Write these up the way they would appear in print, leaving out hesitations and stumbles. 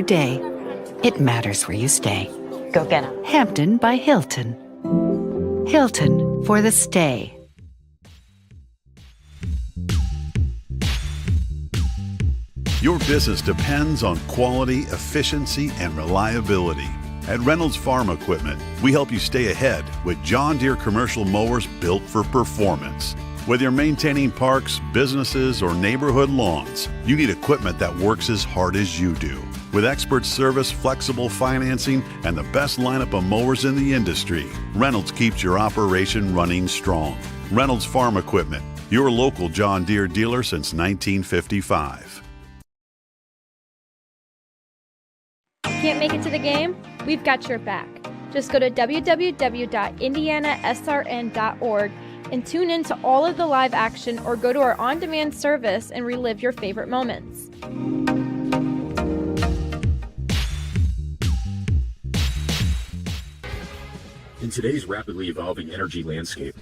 Day. It matters where you stay. Go get 'em. Hampton by Hilton. Hilton for the stay. Your business depends on quality, efficiency, and reliability. At Reynolds Farm Equipment, we help you stay ahead with John Deere commercial mowers built for performance. Whether you're maintaining parks, businesses, or neighborhood lawns, you need equipment that works as hard as you do. With expert service, flexible financing, and the best lineup of mowers in the industry, Reynolds keeps your operation running strong. Reynolds Farm Equipment, your local John Deere dealer since 1955. Can't make it to the game? We've got your back. Just go to www.IndianaSRN.org and tune in to all of the live action, or go to our on-demand service and relive your favorite moments. In today's rapidly evolving energy landscape,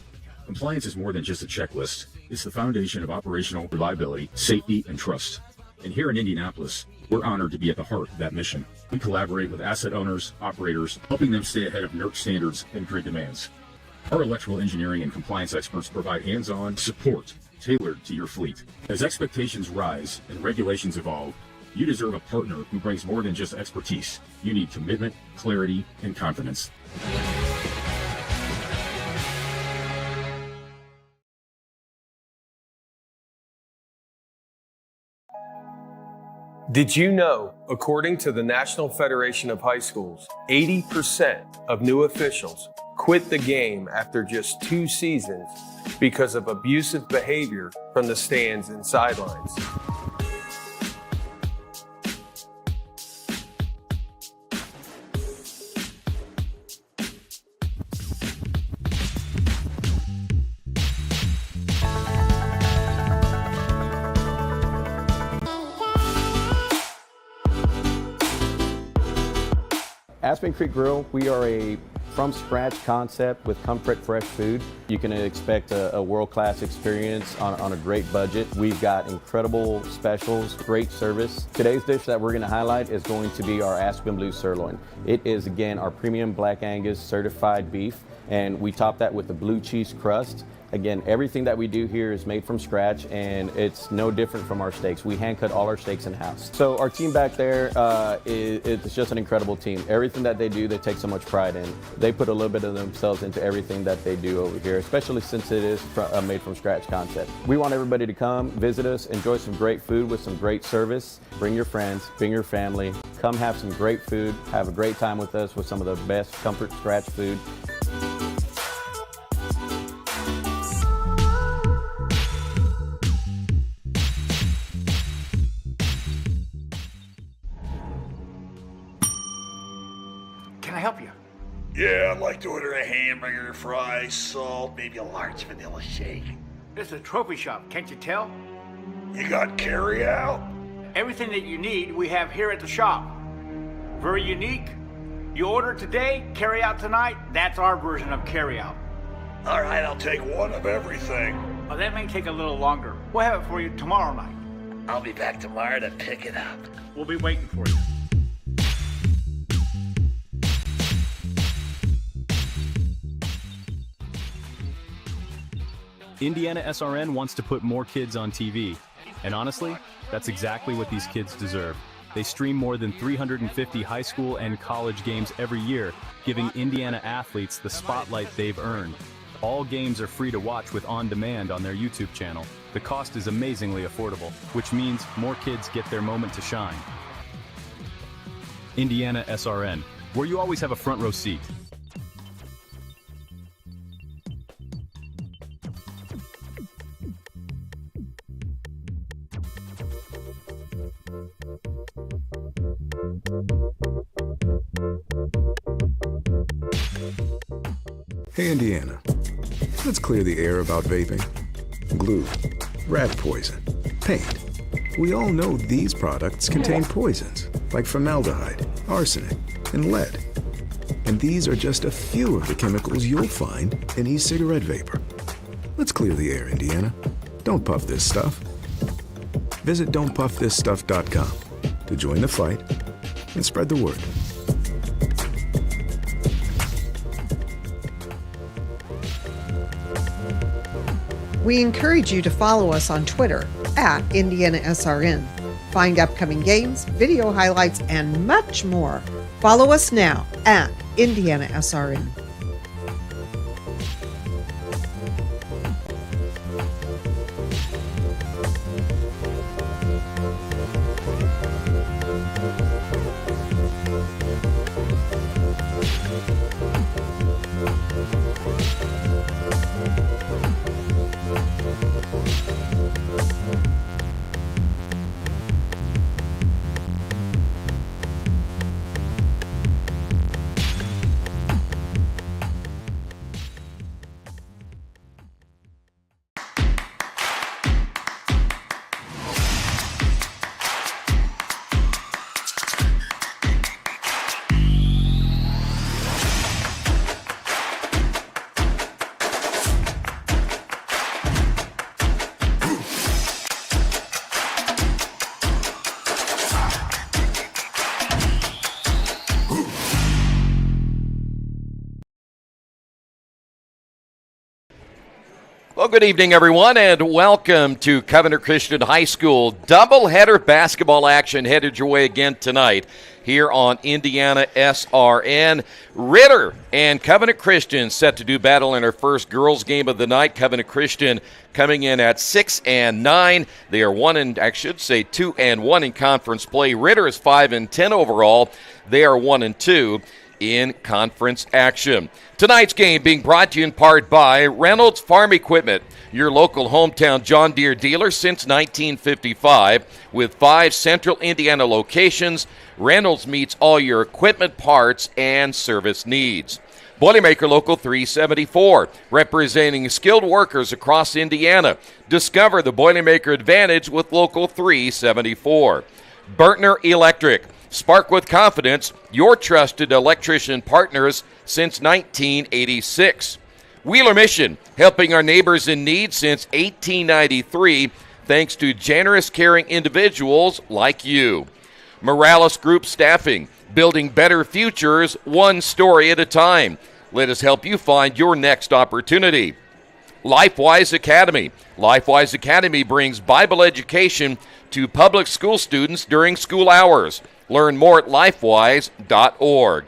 compliance is more than just a checklist. It's the foundation of operational reliability, safety, and trust. And here in Indianapolis, we're honored to be at the heart of that mission. We collaborate with asset owners, operators, helping them stay ahead of NERC standards and grid demands. Our electrical engineering and compliance experts provide hands-on support tailored to your fleet. As expectations rise and regulations evolve, you deserve a partner who brings more than just expertise. You need commitment, clarity, and confidence. Did you know, according to the National Federation of High Schools, 80% of new officials quit the game after just 2 seasons because of abusive behavior from the stands and sidelines? Aspen Creek Grill, we are a from-scratch concept with comfort fresh food. You can expect a world-class experience on a great budget. We've got incredible specials, great service. Today's dish that we're going to highlight is going to be our Aspen Blue Sirloin. It is, again, our premium Black Angus certified beef, and we top that with the blue cheese crust. Again, everything that we do here is made from scratch, and it's no different from our steaks. We hand cut all our steaks in-house. So our team back there, it's just an incredible team. Everything that they do, they take so much pride in. They put a little bit of themselves into everything that they do over here, especially since it is a made from scratch concept. We want everybody to come, visit us, enjoy some great food with some great service. Bring your friends, bring your family, come have some great food, have a great time with us with some of the best comfort scratch food. Can I help you? Yeah, I'd like to order a hamburger, fries, salt, maybe a large vanilla shake. This is a trophy shop, can't you tell? You got carry out? Everything that you need, we have here at the shop. Very unique. You order today, carry out tonight. That's our version of carry out. All right, I'll take one of everything. Well, that may take a little longer. We'll have it for you tomorrow night. I'll be back tomorrow to pick it up. We'll be waiting for you. IndianaSRN wants to put more kids on TV. And honestly, that's exactly what these kids deserve. They stream more than 350 high school and college games every year, giving Indiana athletes the spotlight they've earned. All games are free to watch with On Demand on their YouTube channel. The cost is amazingly affordable, which means more kids get their moment to shine. IndianaSRN, where you always have a front row seat. Hey Indiana, let's clear the air about vaping. Glue, rat poison, paint. We all know these products contain poisons like formaldehyde, arsenic, and lead. And these are just a few of the chemicals you'll find in e-cigarette vapor. Let's clear the air, Indiana. Don't puff this stuff. Visit don'tpuffthisstuff.com to join the fight and spread the word. We encourage you to follow us on Twitter at IndianaSRN. Find upcoming games, video highlights, and much more. Follow us now at IndianaSRN. Well, good evening, everyone, and welcome to Covenant Christian High School. Doubleheader basketball action headed your way again tonight here on Indiana SRN. Ritter and Covenant Christian set to do battle in our first girls game of the night. Covenant Christian coming in at 6-9. They are 2-1 in conference play. Ritter is 5-10 overall. They are 1-2 in conference action. Tonight's game being brought to you in part by Reynolds Farm Equipment, your local hometown John Deere dealer since 1955. With 5 central Indiana locations, Reynolds meets all your equipment parts and service needs. Boilermaker Local 374, representing skilled workers across Indiana. Discover the Boilermaker advantage with Local 374. Burtner Electric, spark with confidence, your trusted electrician partners since 1986. Wheeler Mission, helping our neighbors in need since 1893, thanks to generous, caring individuals like you. Morales Group Staffing, building better futures one story at a time. Let us help you find your next opportunity. LifeWise Academy. LifeWise Academy brings Bible education to public school students during school hours. Learn more at lifewise.org.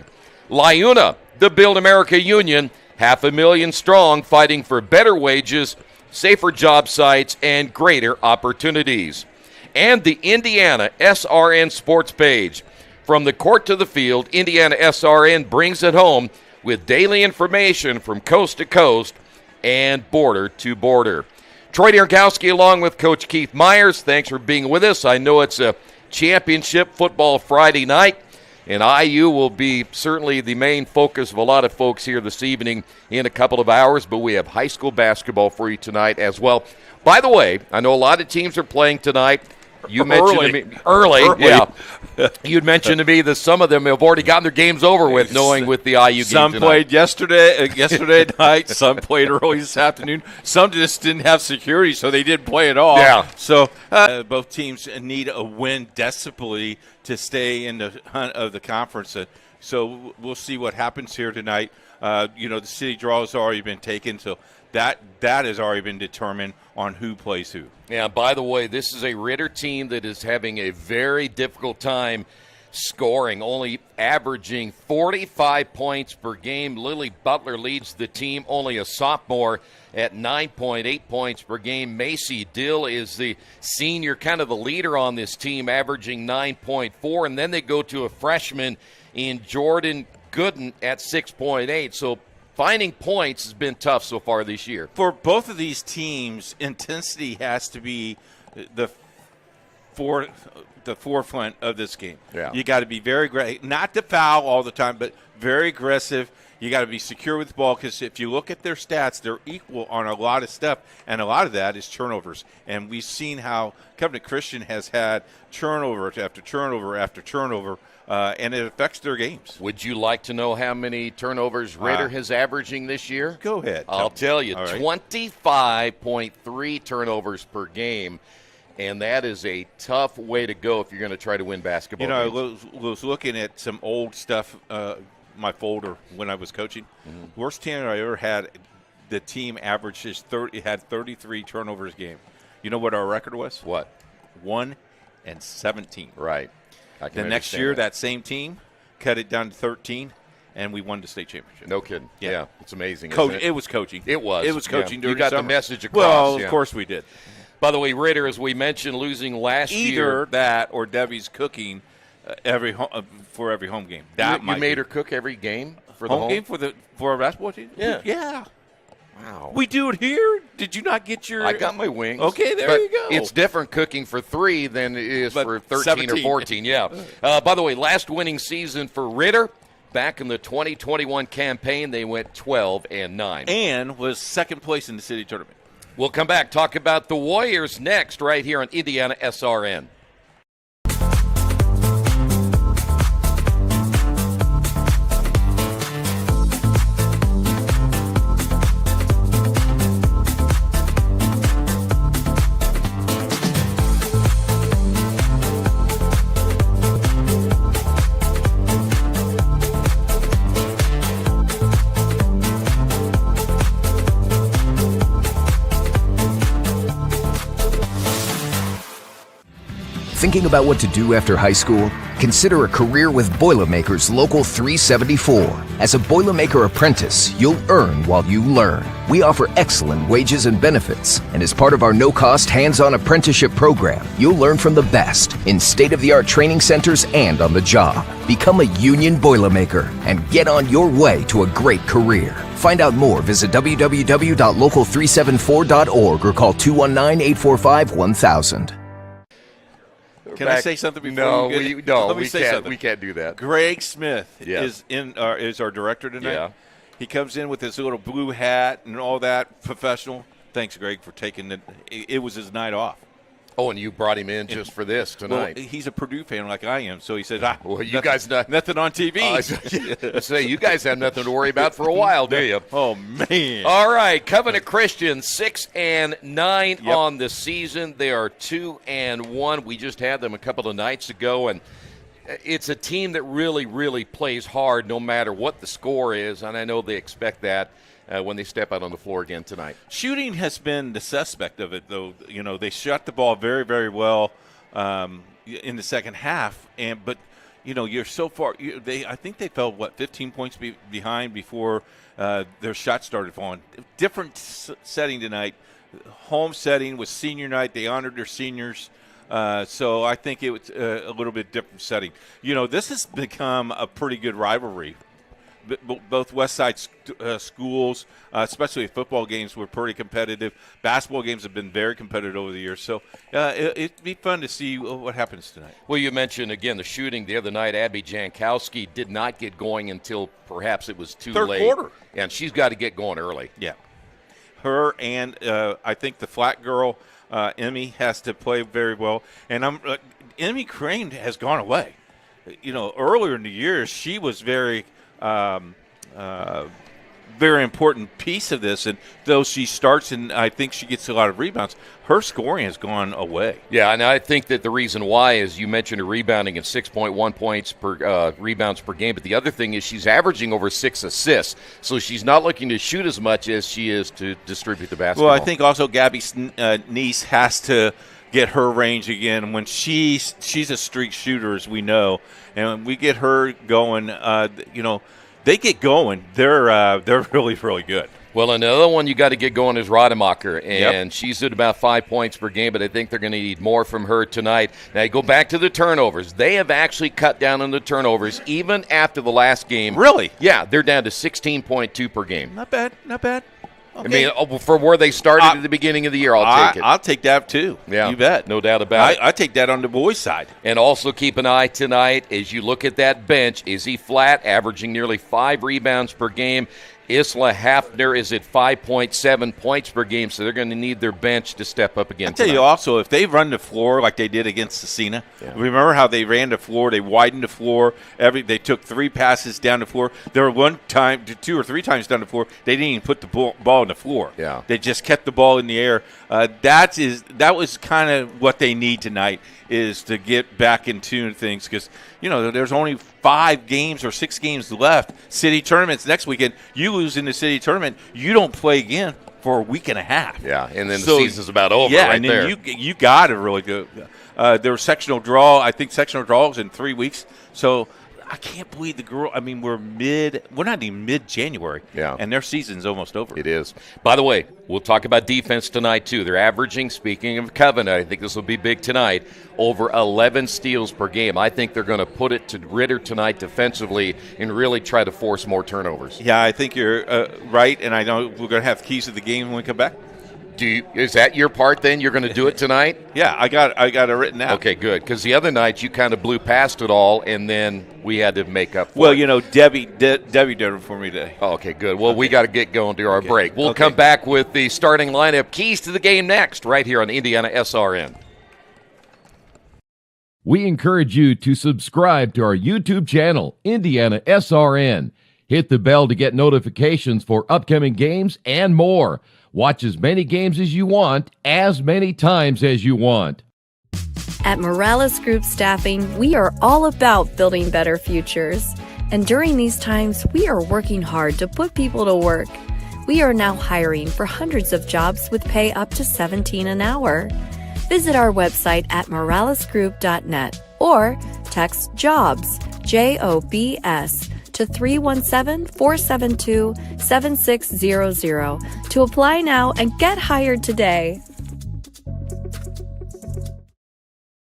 LIUNA, the Build America Union, 500,000 strong, fighting for better wages, safer job sites, and greater opportunities. And the Indiana SRN Sports Page. From the court to the field, Indiana SRN brings it home with daily information from coast to coast and border to border. Troy Dierkowski along with Coach Keith Myers, thanks for being with us. I know it's a championship football Friday night, and IU will be certainly the main focus of a lot of folks here this evening in a couple of hours, but we have high school basketball for you tonight as well. By the way, I know a lot of teams are playing tonight. You mentioned to me early. Yeah. You'd mentioned to me that some of them have already gotten their games over with, knowing with the IU game Some tonight. played yesterday night. Some played early this afternoon. Some just didn't have security, so they didn't play at all. Yeah. So both teams need a win desperately to stay in the hunt of the conference. So we'll see what happens here tonight. The city draw has already been taken, so that has already been determined on who plays who. Yeah, by the way, this is a Ritter team that is having a very difficult time scoring, only averaging 45 points per game. Lily Butler leads the team, only a sophomore, at 9.8 points per game. Macy Dill is the senior, kind of the leader on this team, averaging 9.4. And then they go to a freshman in Jordan Gooden at 6.8. So finding points has been tough so far this year. For both of these teams, intensity has to be the forefront of this game. Yeah. You got to be very great, not to foul all the time, but very aggressive. You got to be secure with the ball, because if you look at their stats, they're equal on a lot of stuff, and a lot of that is turnovers. And we've seen how Covenant Christian has had turnover after turnover after turnover, and it affects their games. Would you like to know how many turnovers Ritter has averaging this year? Go ahead. I'll tell you, 25.3 turnovers per game. And that is a tough way to go if you're going to try to win basketball games. I was looking at some old stuff, my folder when I was coaching. Mm-hmm. Worst team I ever had, the team averages had 33 turnovers a game. You know what our record was? What? 1-17. Right. The next year, that same team cut it down to 13, and we won the state championship. No kidding. Yeah. It's amazing. It was coaching. It was. It was coaching during You got the the summer. message across. Well, of course we did. By the way, Ritter, as we mentioned, losing last year. Either that or Debbie's cooking for every home game. That you made her cook every game for the home game for our basketball team? Yeah. Yeah. Wow. We do it here. Did you not get your? I got my wings. Okay, there you go. It's different cooking for 3 than it is for 13 17. or 14. Yeah. By the way, last winning season for Ritter. Back in the 2021 campaign, they went 12-9. And was second place in the city tournament. We'll come back, talk about the Warriors next, right here on IndianaSRN. Thinking about what to do after high school? Consider a career with Boilermakers Local 374. As a Boilermaker apprentice, you'll earn while you learn. We offer excellent wages and benefits, and as part of our no-cost hands-on apprenticeship program, you'll learn from the best in state-of-the-art training centers and on the job. Become a union Boilermaker and get on your way to a great career. Find out more, visit www.local374.org or call 219-845-1000. Can I say something before you get Let me say something. We can't do that. Greg Smith is our director tonight. Yeah. He comes in with his little blue hat and all that, professional. Thanks, Greg, for taking it was his night off. Oh, and you brought him in just for this tonight. Well, he's a Purdue fan like I am, so he said, well, you guys nothing on TV. Say you guys have nothing to worry about for a while, do you? Oh, man. All right, Covenant Christian 6-9 on the season. They are 2-1. We just had them a couple of nights ago, and it's a team that really, really plays hard no matter what the score is, and I know they expect that. When they step out on the floor again tonight. Shooting has been the suspect of it, though. You know, they shot the ball very, very well in the second half, but you know, you're so far. I think they fell 15 points behind before their shots started falling. Different setting tonight. Home setting was senior night. They honored their seniors. So I think it was a little bit different setting. You know, this has become a pretty good rivalry. Both West Side schools, especially football games, were pretty competitive. Basketball games have been very competitive over the years. So it'd be fun to see what happens tonight. Well, you mentioned, again, the shooting the other night. Abby Jankowski did not get going until perhaps it was too late. Third quarter. And she's got to get going early. Yeah. Her and I think the flat girl, Emmy, has to play very well. And Emmy Crane has gone away. You know, earlier in the year, she was very very important piece of this, and though she starts and I think she gets a lot of rebounds, her scoring has gone away. Yeah, and I think that the reason why is you mentioned her rebounding at 6.1 points per rebounds per game, but the other thing is she's averaging over 6 assists, so she's not looking to shoot as much as she is to distribute the basketball. Well, I think also Gabby's niece has to get her range again. When she's a streak shooter, as we know, and when we get her going, you know, they get going. They're really, really good. Well, another one you got to get going is Rademacher, and she's at about 5 points per game, but I think they're going to need more from her tonight. Now, you go back to the turnovers. They have actually cut down on the turnovers even after the last game. Really? Yeah, they're down to 16.2 per game. Not bad, not bad. I Okay. mean, for where they started at the beginning of the year, I'll take it. I'll take that, too. Yeah, you bet. No doubt about it. I take that on the boys' side. And also keep an eye tonight as you look at that bench. Is he flat, averaging nearly 5 rebounds per game? Isla Hafner is at 5.7 points per game, so they're going to need their bench to step up again. I'll tell you also, if they run the floor like they did against Cecina, remember how they ran the floor, they widened the floor, they took 3 passes down the floor. There were 2 or 3 times down the floor, they didn't even put the ball on the floor. Yeah. They just kept the ball in the air. That was kind of what they need tonight, is to get back in tune things, because there's only 5 games or 6 games left. City tournaments next weekend. You lose in the city tournament, you don't play again for a week and a half. Yeah, and then the season's about over. Yeah, right and then there. you got to really go. There was sectional draw. I think sectional draw was in 3 weeks. So I can't believe we're not even mid-January. Yeah. And their season's almost over. It is. By the way, we'll talk about defense tonight, too. They're averaging, speaking of Covenant, I think this will be big tonight, over 11 steals per game. I think they're going to put it to Ritter tonight defensively and really try to force more turnovers. Yeah, I think you're right, and I know we're going to have keys to the game when we come back. Is that your part then? You're going to do it tonight? Yeah, I got it written out. Okay, good. Because the other night you kind of blew past it all, and then we had to make up for it. Well, Debbie did it for me today. Oh, okay, good. Well, we got to get going to our break. We'll come back with the starting lineup, keys to the game next, right here on IndianaSRN. We encourage you to subscribe to our YouTube channel, IndianaSRN. Hit the bell to get notifications for upcoming games and more. Watch as many games as you want, as many times as you want. At Morales Group Staffing, we are all about building better futures. And during these times, we are working hard to put people to work. We are now hiring for hundreds of jobs with pay up to $17 an hour. Visit our website at moralesgroup.net or text JOBS, JOBS, to 317-472-7600 to apply now and get hired today.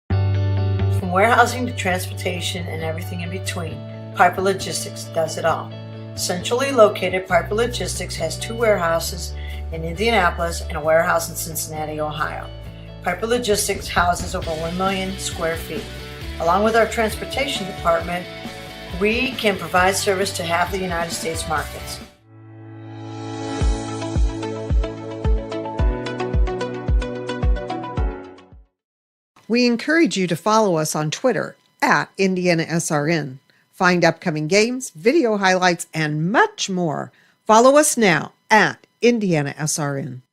From warehousing to transportation and everything in between, Piper Logistics does it all. Centrally located, Piper Logistics has 2 warehouses in Indianapolis and a warehouse in Cincinnati, Ohio. Piper Logistics houses over 1 million square feet. Along with our transportation department, we can provide service to half the United States markets. We encourage you to follow us on Twitter at IndianaSRN. Find upcoming games, video highlights, and much more. Follow us now at IndianaSRN.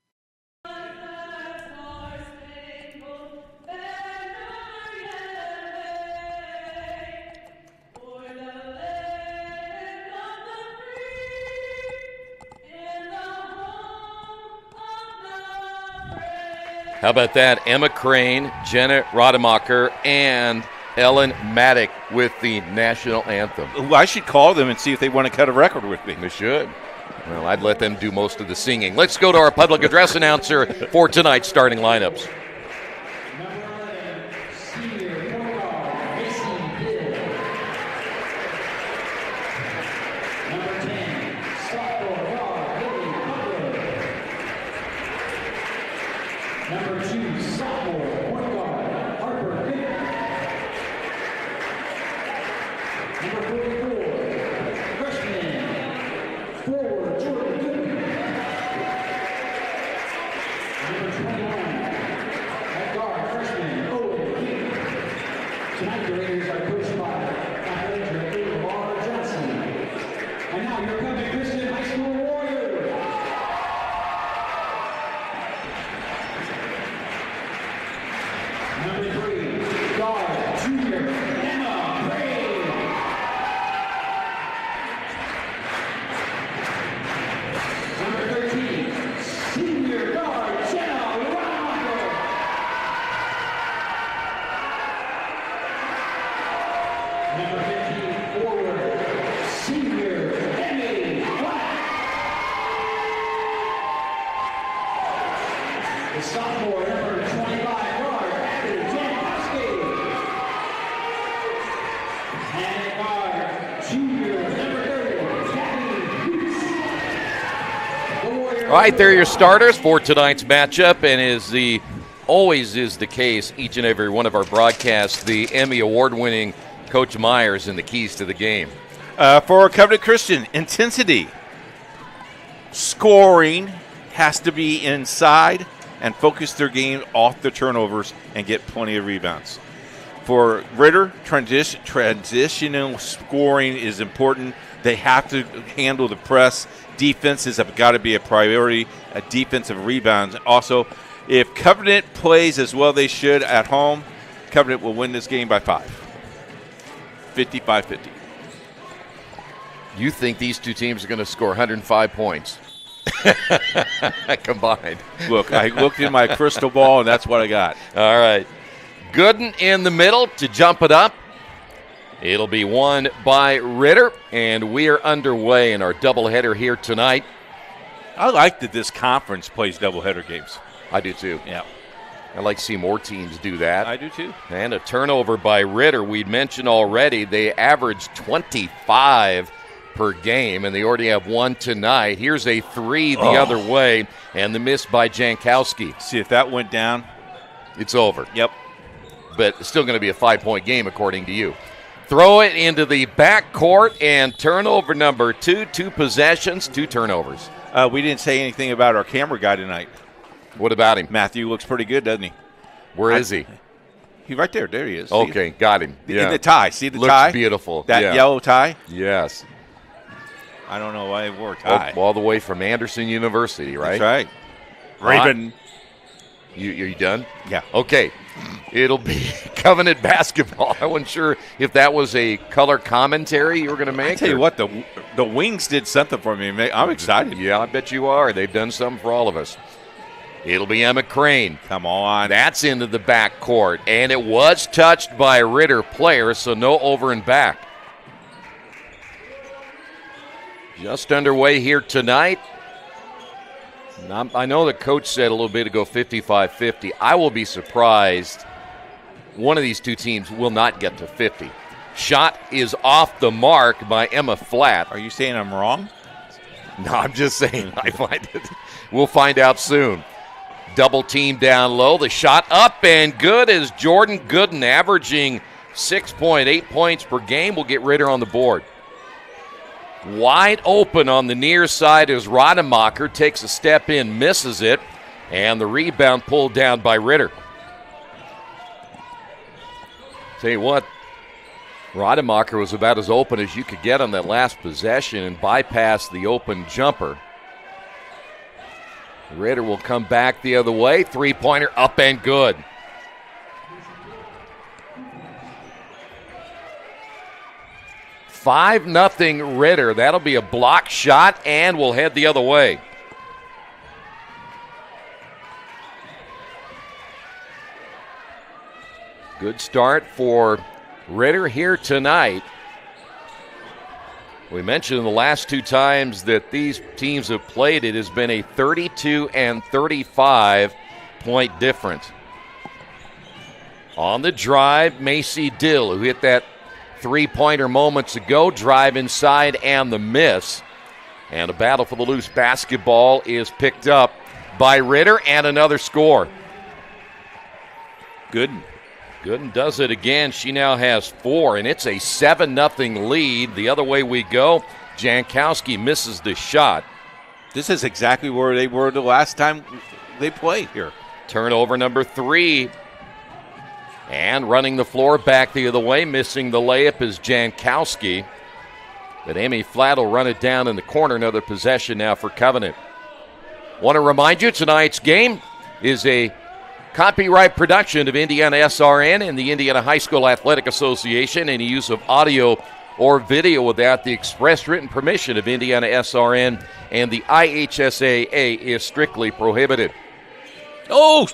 How about that? Emma Crane, Jenna Rademacher, and Ellen Maddock with the national anthem. Well, I should call them and see if they want to cut a record with me. They should. Well, I'd let them do most of the singing. Let's go to our public address announcer for tonight's starting lineups. All right, there are your starters for tonight's matchup, and as always is the case, each and every one of our broadcasts, the Emmy Award-winning Coach Myers and the keys to the game. For Covenant Christian, intensity. scoring has to be inside and focus their game off the turnovers and get plenty of rebounds. For Ritter, transitional scoring is important. They have to handle the press. Defenses have got to be a priority, a defensive rebounds. Also, if Covenant plays as well they should at home, Covenant will win this game by 5. 55-50. You think these two teams are going to score 105 points combined? Look, I looked in my crystal ball, and that's what I got. All right. Gooden in the middle to jump it up. It'll be won by Ritter, and we are underway in our doubleheader here tonight. I like that this conference plays doubleheader games. I do too. Yeah. I'd like to see more teams do that. I do too. And a turnover by Ritter. We'd mentioned already they average 25 per game, and they already have one tonight. Here's a 3 the other way, and the miss by Jankowski. See, if that went down, it's over. Yep. But it's still going to be a 5-point game, according to you. Throw it into the back court, and turnover number 2. 2 possessions, 2 turnovers. We didn't say anything about our camera guy tonight. What about him? Matthew looks pretty good, doesn't he? Where is he? He's right there. There he is. Okay, got him. Yeah. In the tie. See the Looks tie? Beautiful. That yellow tie? Yes. I don't know why he wore a tie. All the way from Anderson University, right? That's right. Raven. You done? Yeah. Okay. It'll be Covenant basketball. I wasn't sure if that was a color commentary you were going to make. I tell you what, the Wings did something for me. I'm excited. Yeah, I bet you are. They've done something for all of us. It'll be Emma Crane. Come on. That's into the back court, and it was touched by a Ritter player, so no over and back. Just underway here tonight. I know the coach said a little bit ago 55-50. I will be surprised one of these two teams will not get to 50. Shot is off the mark by Emma Flatt. Are you saying I'm wrong? No, I'm just saying I find it. We'll find out soon. Double team down low. The shot up and good as Jordan Gooden, averaging 6.8 points per game, will get Ritter on the board. Wide open on the near side as Rademacher takes a step in, misses it, and the rebound pulled down by Ritter. Tell you what, Rademacher was about as open as you could get on that last possession and bypassed the open jumper. Ritter will come back the other way. Three-pointer up and good. $5-0 Ritter. That'll be a block shot, and we'll head the other way. Good start for Ritter here tonight. We mentioned the last two times that these teams have played, it has been a 32 and 35 point difference. On the drive, Macy Dill, who hit that three-pointer moments ago, drive inside and the miss. And a battle for the loose basketball is picked up by Ritter, and another score. Gooden does it again. She now has 4, and it's a 7-0 lead. The other way we go. Jankowski misses the shot. This is exactly where they were the last time they played here. Turnover number 3. And running the floor back the other way, missing the layup is Jankowski. But Amy Flatt will run it down in the corner. Another possession now for Covenant. Want to remind you, tonight's game is a copyright production of IndianaSRN and the Indiana High School Athletic Association. Any use of audio or video without the express written permission of IndianaSRN and the IHSAA is strictly prohibited. Oh!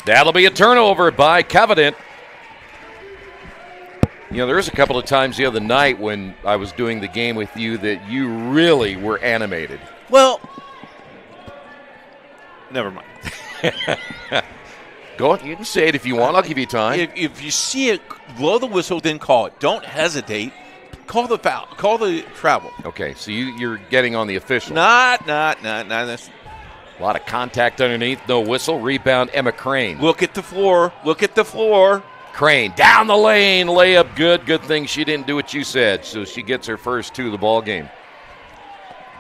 That'll be a turnover by Covenant. You know, there was a couple of times the other night when I was doing the game with you that you really were animated. Well, never mind. Go on, you can say it if you want. I'll give you time. If you see it, blow the whistle, then call it. Don't hesitate. Call the foul. Call the travel. Okay, so you're getting on the official. Not. That's a lot of contact underneath. No whistle. Rebound, Emma Crane. Look at the floor. Crane down the lane. Layup good. Good thing she didn't do what you said, so she gets her first 2 of the ball game.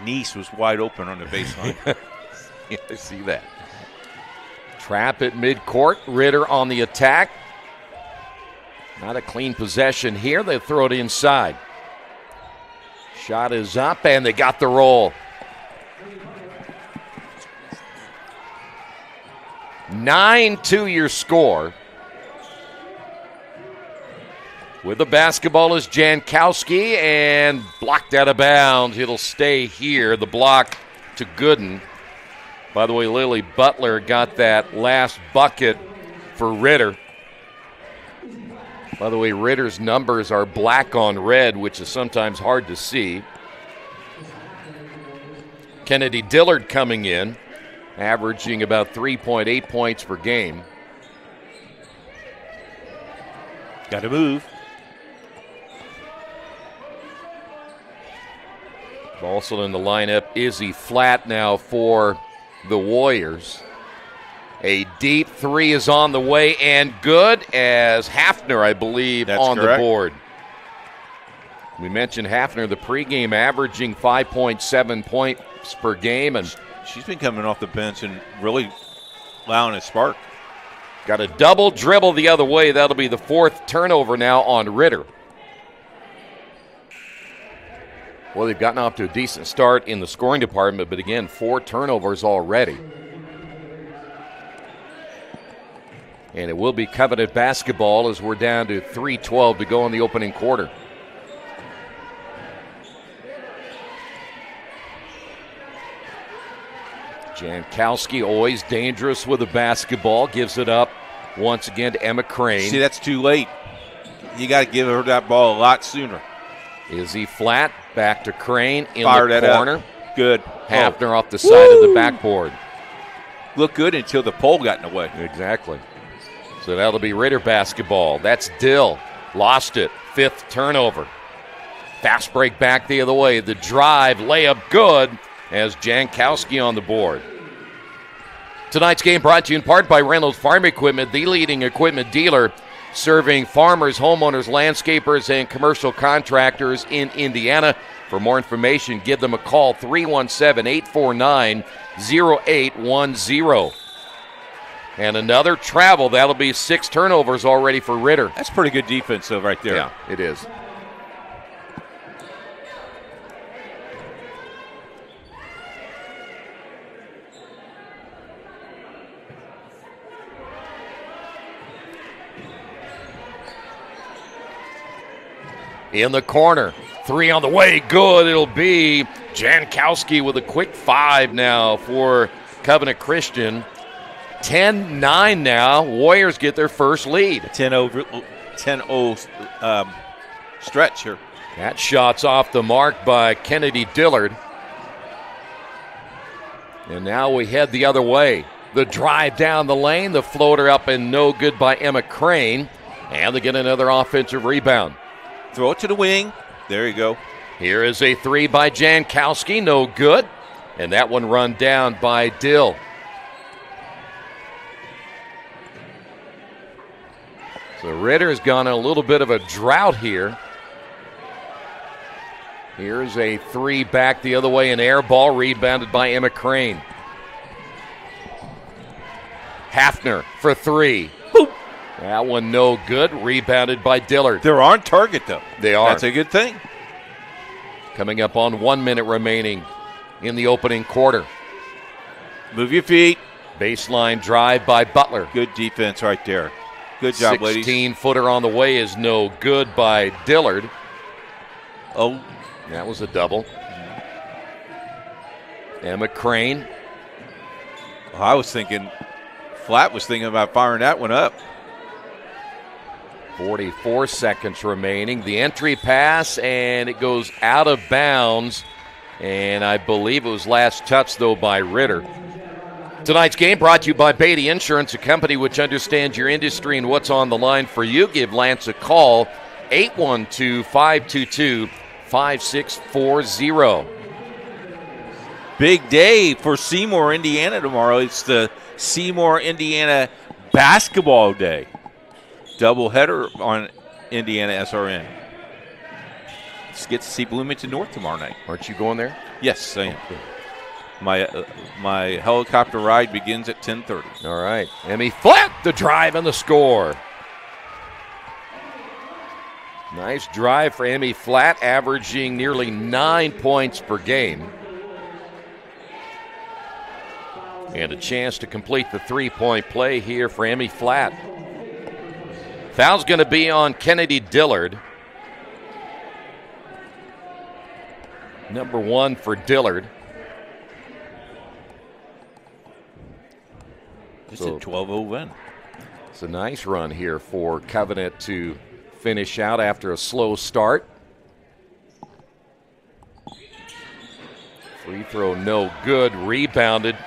Nice was wide open on the baseline. Yeah, I see that. Trap at midcourt. Ritter on the attack. Not a clean possession here. They throw it inside. Shot is up, and they got the roll. 9-2 your score. With the basketball is Jankowski, and blocked out of bounds. It'll stay here. The block to Gooden. By the way, Lily Butler got that last bucket for Ritter. By the way, Ritter's numbers are black on red, which is sometimes hard to see. Kennedy Dillard coming in, averaging about 3.8 points per game. Got to move. Also in the lineup, Izzy Flatt now for the Warriors. A deep three is on the way and good, as Hafner, I believe, That's on correct. the board. We mentioned Hafner, the pregame averaging 5.7 points per game. And she's been coming off the bench and really allowing a spark. Got a double dribble the other way. That'll be the fourth turnover now on Ritter. Well, they've gotten off to a decent start in the scoring department, but again, 4 turnovers already. And it will be coveted basketball as we're down to 3:12 to go in the opening quarter. Jankowski always dangerous with the basketball. Gives it up once again to Emma Crane. See, that's too late. You got to give her that ball a lot sooner. Izzy Flatt back to Crane in Fired the that corner. up. Good. Hafner off the side of the backboard. Looked good until the pole got in the way. Exactly. So that'll be Ritter basketball. That's Dill. Lost it. 5th turnover. Fast break back the other way. The drive, layup good as Jankowski on the board. Tonight's game brought to you in part by Reynolds Farm Equipment, the leading equipment dealer serving farmers, homeowners, landscapers, and commercial contractors in Indiana. For more information, give them a call, 317-849-0810. And another travel. That'll be 6 turnovers already for Ritter. That's pretty good defense, though, right there. Yeah, it is. In the corner, 3 on the way, good. It'll be Jankowski with a quick 5 now for Covenant Christian. 10-9 now. Warriors get their first lead. 10-0 stretch here. That shot's off the mark by Kennedy Dillard. And now we head the other way. The drive down the lane, the floater up and no good by Emma Crane. And they get another offensive rebound. Throw it to the wing. There you go. Here is a 3 by Jankowski, no good. And that one run down by Dill. So Ritter's gone on a little bit of a drought here. Here's a 3 back the other way, an air ball rebounded by Emma Crane. Hafner for 3. Boop. That one no good, rebounded by Dillard. They're on target, though. They are. That's a good thing. Coming up on 1 minute remaining in the opening quarter. Move your feet. Baseline drive by Butler. Good defense right there. Good job, ladies. 16-footer on the way is no good by Dillard. Oh. That was a double. Emma Crane. Well, I was thinking, Flatt was thinking about firing that one up. 44 seconds remaining. The entry pass, and it goes out of bounds. And I believe it was last touched, though, by Ritter. Tonight's game brought to you by Beatty Insurance, a company which understands your industry and what's on the line for you. Give Lance a call, 812-522-5640. Big day for Seymour, Indiana tomorrow. It's the Seymour, Indiana basketball day. Doubleheader on IndianaSRN. Let's get to see Bloomington North tomorrow night. Aren't you going there? Yes, I am. My helicopter ride begins at 10:30. All right. Emmy Flat, the drive and the score. Nice drive for Emmy Flat, averaging nearly 9 points per game. And a chance to complete the three-point play here for Emmy Flat. Foul's going to be on Kennedy Dillard. Number 1 for Dillard. It's a 12-0 win. It's a nice run here for Covenant to finish out after a slow start. Free throw no good. Rebounded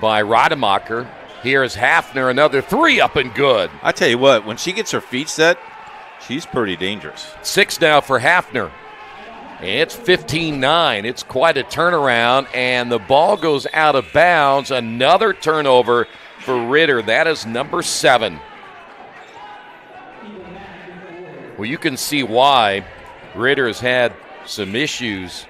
by Rademacher. Here's Hafner, another three up and good. I tell you what, when she gets her feet set, she's pretty dangerous. 6 now for Hafner. It's 15-9. It's quite a turnaround, and the ball goes out of bounds. Another turnover for Ritter. That is number 7. Well, you can see why Ritter has had some issues,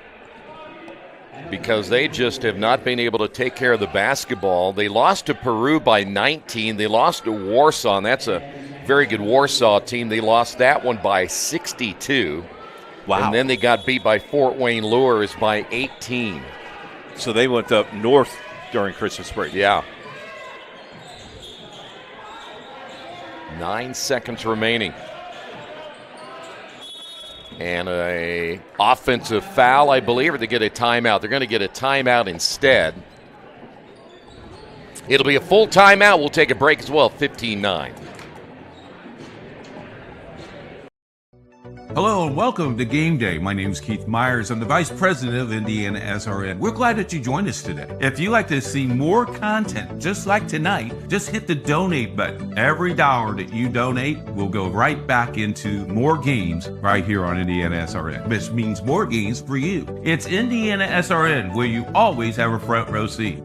because they just have not been able to take care of the basketball. They lost to Peru by 19. They lost to Warsaw, and that's a very good Warsaw team. They lost that one by 62. Wow. And then they got beat by Fort Wayne Lures by 18. So they went up north during Christmas break. Yeah. 9 seconds remaining. And a offensive foul, I believe, or they get a timeout. They're going to get a timeout instead. It'll be a full timeout. We'll take a break as well, 15-9. Hello and welcome to Game Day. My name is Keith Myers. I'm the Vice President of IndianaSRN. We're glad that you joined us today. If you'd like to see more content just like tonight, just hit the donate button. Every dollar that you donate will go right back into more games right here on IndianaSRN, which means more games for you. It's IndianaSRN, where you always have a front row seat.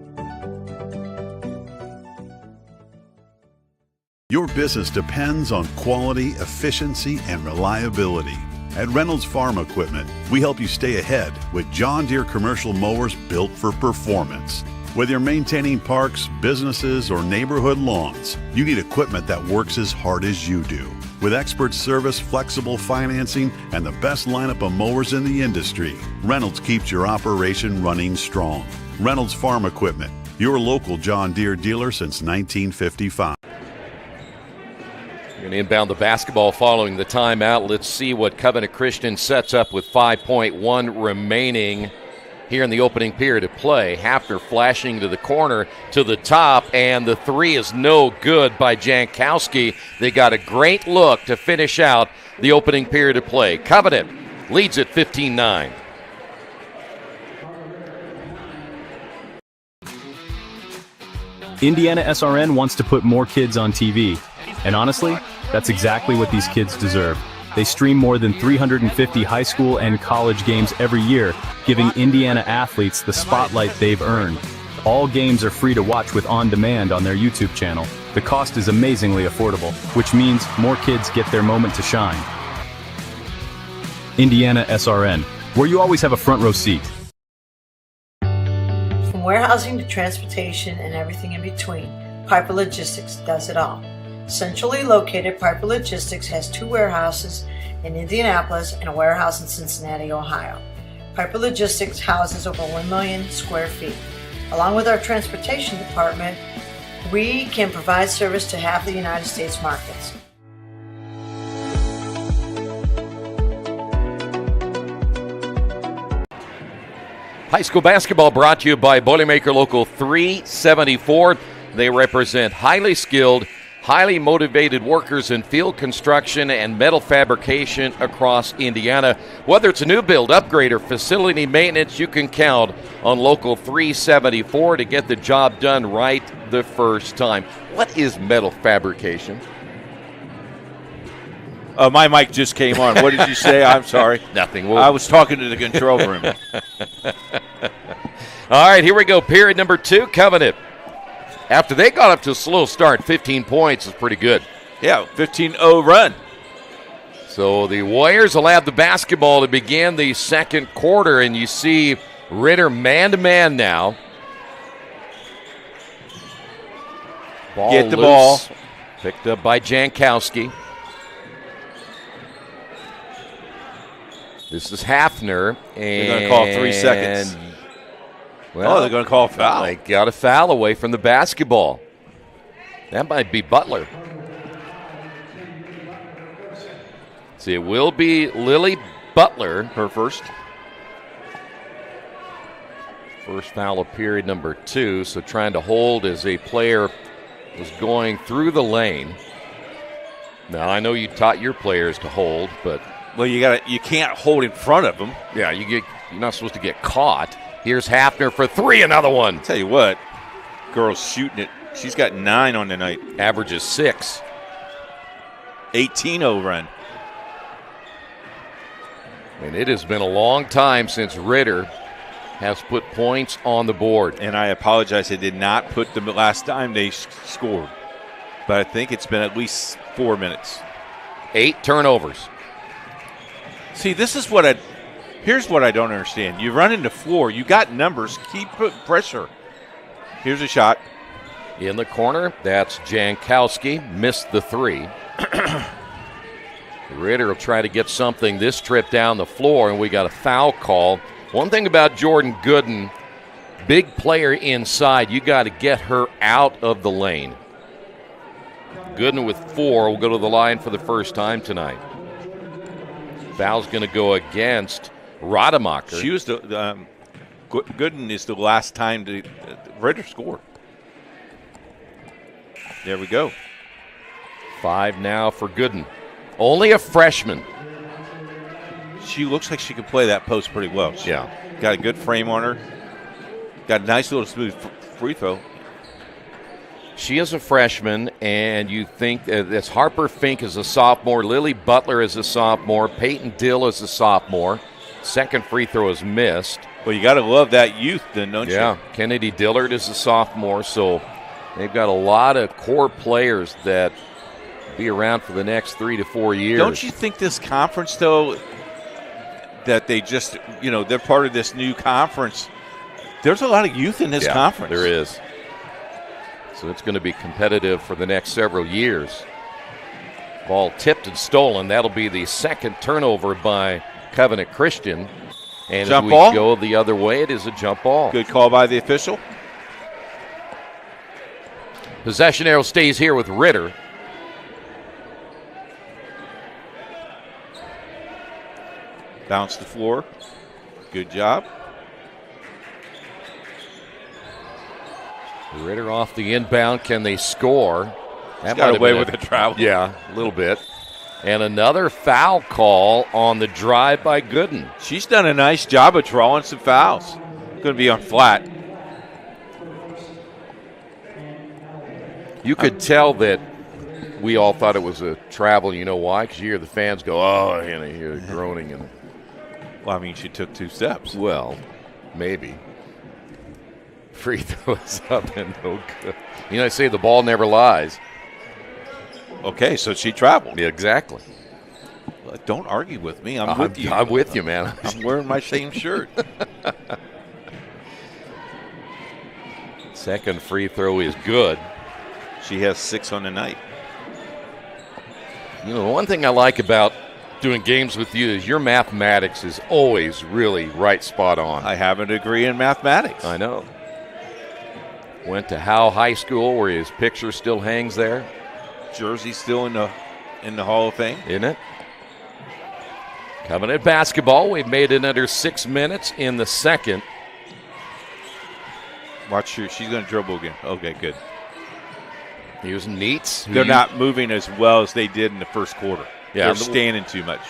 Your business depends on quality, efficiency, and reliability. At Reynolds Farm Equipment, we help you stay ahead with John Deere commercial mowers built for performance. Whether you're maintaining parks, businesses, or neighborhood lawns, you need equipment that works as hard as you do. With expert service, flexible financing, and the best lineup of mowers in the industry, Reynolds keeps your operation running strong. Reynolds Farm Equipment, your local John Deere dealer since 1955. Going to inbound the basketball following the timeout. Let's see what Covenant Christian sets up with 5.1 remaining here in the opening period of play. Hafner flashing to the corner to the top, and the three is no good by Jankowski. They got a great look to finish out the opening period of play. Covenant leads at 15-9. IndianaSRN wants to put more kids on TV. And honestly, that's exactly what these kids deserve. They stream more than 350 high school and college games every year, giving Indiana athletes the spotlight they've earned. All games are free to watch with On Demand on their YouTube channel. The cost is amazingly affordable, which means more kids get their moment to shine. IndianaSRN, where you always have a front row seat. From warehousing to transportation and everything in between, Piper Logistics does it all. Centrally located, Piper Logistics has 2 warehouses in Indianapolis and a warehouse in Cincinnati, Ohio. Piper Logistics houses over 1 million square feet. Along with our transportation department, we can provide service to half the United States markets. High school basketball brought to you by Boilermaker Local 374. They represent highly skilled, highly motivated workers in field construction and metal fabrication across Indiana. Whether it's a new build, upgrade, or facility maintenance, you can count on Local 374 to get the job done right the first time. What is metal fabrication? My mic just came on. What did you say? I'm sorry. Nothing. I was talking to the control room. All right, here we go. Period number 2, Covenant. After they got up to a slow start, 15 points is pretty good. Yeah, 15-0 run. So the Warriors will have the basketball to begin the second quarter, and you see Ritter man-to-man now. Get the loose. ball. Picked up by Jankowski. This is Hafner. And they're going to call 3 seconds. Well, they're going to call a foul. They got a foul away from the basketball. That might be Butler. See, it will be Lily Butler. Her first. First foul of period number 2. So trying to hold as a player was going through the lane. Now, I know you taught your players to hold, but... Well, you can't hold in front of them. Yeah, you're not supposed to get caught. Here's Hafner for 3, another one. Tell you what, girl's shooting it. She's got 9 on the night. Averages 6. 18-0 run. And it has been a long time since Ritter has put points on the board. And I apologize, I did not put them the last time they scored. But I think it's been at least 4 minutes. 8 turnovers. See, here's what I don't understand. You run into floor, you got numbers, keep putting pressure. Here's a shot. In the corner, that's Jankowski, missed the 3. Ritter will try to get something this trip down the floor, and we got a foul call. One thing about Jordan Gooden, big player inside, you got to get her out of the lane. Gooden with 4 will go to the line for the first time tonight. Foul's going to go against Rademacher. She was Gooden is the last time Ritter scored. There we go. 5 now for Gooden. Only a freshman. She looks like she can play that post pretty well. Yeah. Got a good frame on her. Got a nice little smooth free throw. She is a freshman, and you think that's Harper Fink is a sophomore, Lily Butler is a sophomore, Peyton Dill is a sophomore. Second free throw is missed. Well, you got to love that youth then, don't you? Yeah, Kennedy Dillard is a sophomore, so they've got a lot of core players that be around for the next 3 to 4 years. Don't you think this conference, though, that they just, they're part of this new conference, there's a lot of youth in this conference. There is. So it's going to be competitive for the next several years. Ball tipped and stolen. That'll be the second turnover by Covenant Christian. And jump as we ball? Go the other way, it is a jump ball. Good call by the official. Possession arrow stays here with Ritter. Bounce the floor. Good job. Ritter off the inbound. Can they score? That got away with the travel. Yeah, a little bit. And another foul call on the drive by Gooden. She's done a nice job of drawing some fouls. Going to be on flat. You could tell that we all thought it was a travel. You know why? Because you hear the fans go, oh, and you hear groaning. And well, I mean, she took 2 steps. Well, maybe. Free throws up and no good. They say the ball never lies. Okay, so she traveled. Yeah, exactly. Well, don't argue with me. I'm with you. I'm with you, man. I'm wearing my same shirt. Second free throw is good. She has 6 on the night. The one thing I like about doing games with you is your mathematics is always really right spot on. I have a degree in mathematics. I know. Went to Howe High School where his picture still hangs there. Jersey's still in the Hall of Fame. Isn't it? Covenant basketball. We've made it under 6 minutes in the second. Watch her. She's going to dribble again. Okay, good. Here's Neats. They're not moving as well as they did in the first quarter. Yeah, they're standing too much.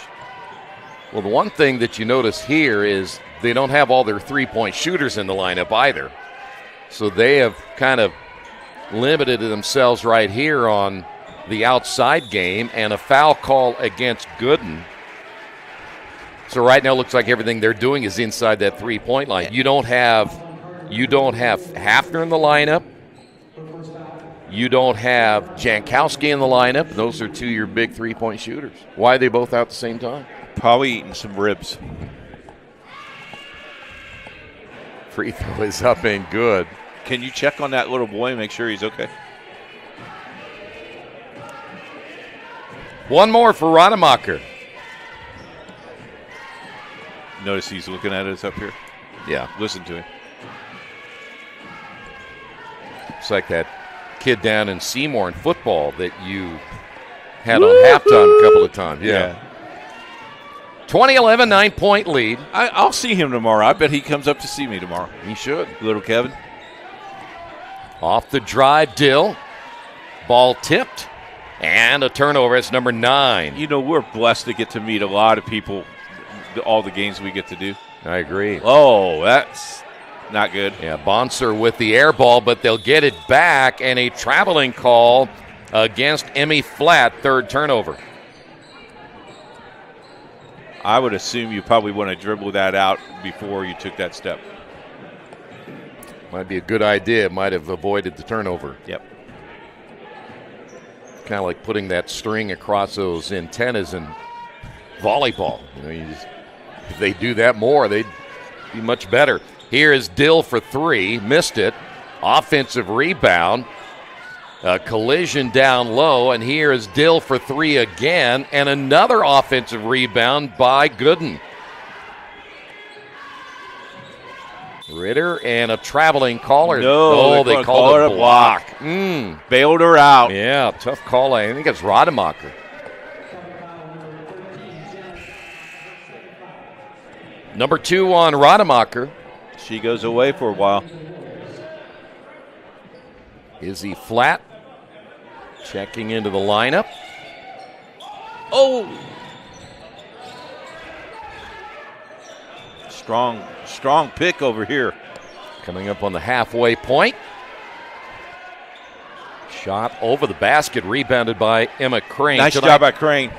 Well, the one thing that you notice here is they don't have all their three-point shooters in the lineup either. So they have kind of limited themselves right here on the outside game and a foul call against Gooden. So right now it looks like everything they're doing is inside that three-point line. You don't have Hafner in the lineup. You don't have Jankowski in the lineup. Those are 2 of your big three-point shooters. Why are they both out at the same time? Probably eating some ribs. Free throw is up and good. Can you check on that little boy and make sure he's okay? One more for Rademacher. Notice he's looking at us up here. Yeah. Listen to him. It's like that kid down in Seymour in football that you had on halftime a couple of times. Yeah. 2011, 9-point lead. I'll see him tomorrow. I bet he comes up to see me tomorrow. He should. Little Kevin. Off the drive, Dill. Ball tipped. And a turnover. It's number 9. You know, we're blessed to get to meet a lot of people, all the games we get to do. I agree. Oh, that's not good. Yeah, Bonser with the air ball, but they'll get it back, and a traveling call against Emmy Flatt, third turnover. I would assume you probably want to dribble that out before you took that step. Might be a good idea. Might have avoided the turnover. Yep. Kind of like putting that string across those antennas in volleyball. You know, if they do that more, they'd be much better. Here is Dill for 3. Missed it. Offensive rebound. A collision down low, and here is Dill for 3 again, and another offensive rebound by Gooden. Ritter and a traveling caller. No, they called it a block. Bailed her out. Yeah, tough call. I think it's Rademacher. Number 2 on Rademacher. She goes away for a while. Izzy Flatt checking into the lineup. Oh! Strong pick over here. Coming up on the halfway point. Shot over the basket, rebounded by Emma Crane. Nice job by Crane.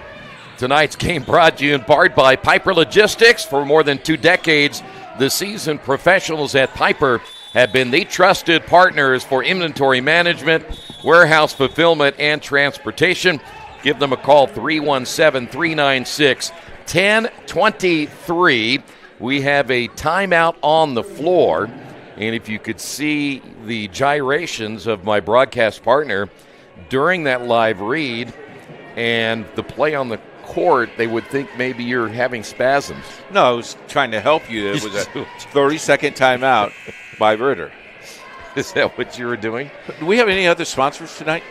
Tonight's game brought to you in part by Piper Logistics. For more than 2 decades, the seasoned professionals at Piper have been the trusted partners for inventory management, warehouse fulfillment, and transportation. Give them a call, 317-396-1023. We have a timeout on the floor, and if you could see the gyrations of my broadcast partner during that live read and the play on the court, they would think maybe you're having spasms. No, I was trying to help you. It was a 30-second timeout by Ritter. Is that what you were doing? Do we have any other sponsors tonight?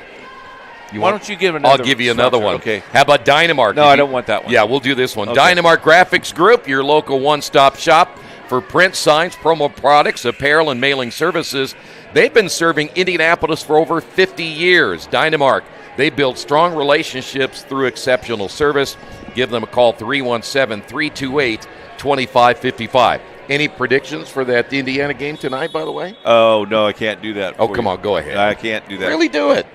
Why don't you give another? I'll give you another one. Okay. How about Dynamark? No, I don't want that one. Yeah, we'll do this one. Okay. Dynamark Graphics Group, your local one-stop shop for print, signs, promo products, apparel, and mailing services. They've been serving Indianapolis for over 50 years. Dynamark, they build strong relationships through exceptional service. Give them a call, 317-328-2555. Any predictions for that Indiana game tonight, by the way? Oh, no, I can't do that. Oh, come on, go ahead. I can't do that. Really do it.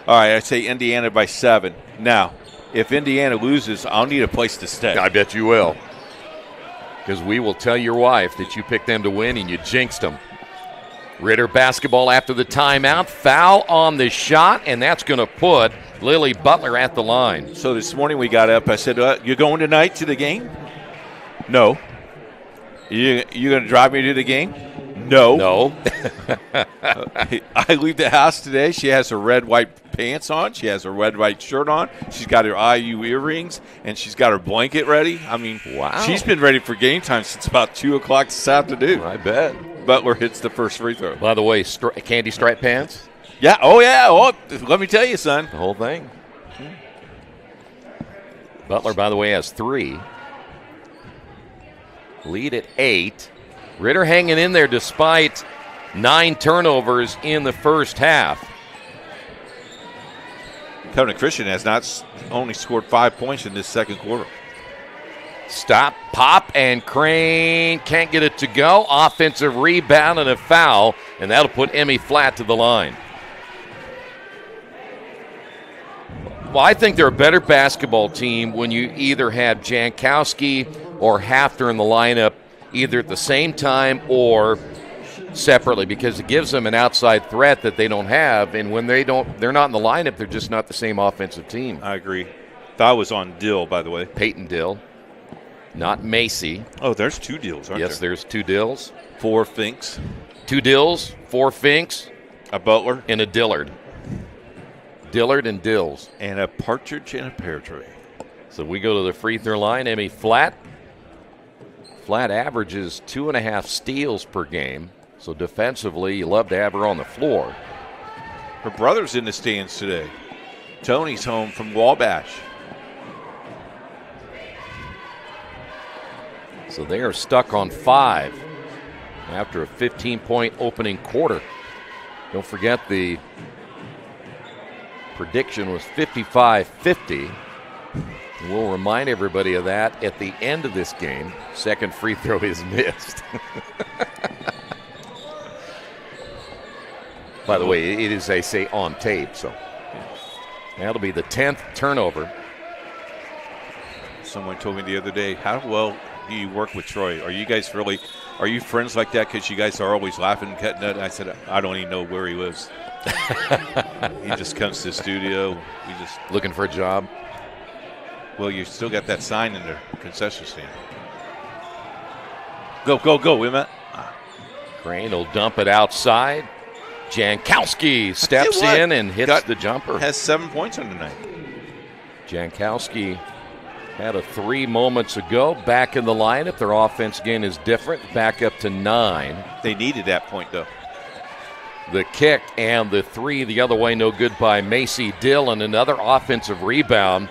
All right, I say Indiana by 7. Now, if Indiana loses, I'll need a place to stay. I bet you will. Because we will tell your wife that you picked them to win and you jinxed them. Ritter basketball after the timeout. Foul on the shot, and that's going to put Lily Butler at the line. So this morning we got up. I said, you going tonight to the game? No. You going to drive me to the game? No. No. I leave the house today. She has her red-white pants on. She has her red-white shirt on. She's got her IU earrings, and she's got her blanket ready. I mean, wow. She's been ready for game time since about 2 o'clock this afternoon. I bet. Butler hits the first free throw. By the way, candy stripe pants? Yeah. Oh, yeah. Oh, let me tell you, son. The whole thing. Butler, by the way, has 3. Lead at 8. Ritter hanging in there despite 9 turnovers in the first half. Covenant Christian has not only scored 5 points in this second quarter. Stop, pop, and Crane can't get it to go. Offensive rebound and a foul, and that'll put Emmy Flatt to the line. Well, I think they're a better basketball team when you either have Jankowski or Hafter in the lineup either at the same time or separately, because it gives them an outside threat that they don't have, and when they're not in the lineup, they're just not the same offensive team. I agree. That was on Dill, by the way. Peyton Dill. not Macy. Oh, there's 2 deals, aren't there? Yes, there's 2 dills. 4 Finks. 2 dills, 4 Finks. A Butler. And a Dillard. Dillard and Dills. And a Partridge and a Pear Tree. So we go to the free throw line. Emmy Flatt. Flatt averages 2.5 steals per game. So defensively, you love to have her on the floor. Her brother's in the stands today. Tony's home from Wabash. So they are stuck on 5 after a 15-point opening quarter. Don't forget the prediction was 55-50. We'll remind everybody of that at the end of this game. Second free throw is missed. By the way, it is, they say, on tape, so that'll be the 10th turnover. Someone told me the other day, how well do you work with Troy? Are you guys are you friends like that because you guys are always laughing and cutting up? I said, I don't even know where he lives. He just comes to the studio. We just looking for a job. Well, you still got that sign in the concession stand. Go, Emma. Crane will dump it outside. Jankowski steps in and hits the jumper. Has 7 points on the night. Jankowski had a 3 moments ago. Back in the lineup. Their offense again is different. Back up to 9. They needed that point, though. The kick and the 3 the other way, no good by Macy Dill, and another offensive rebound.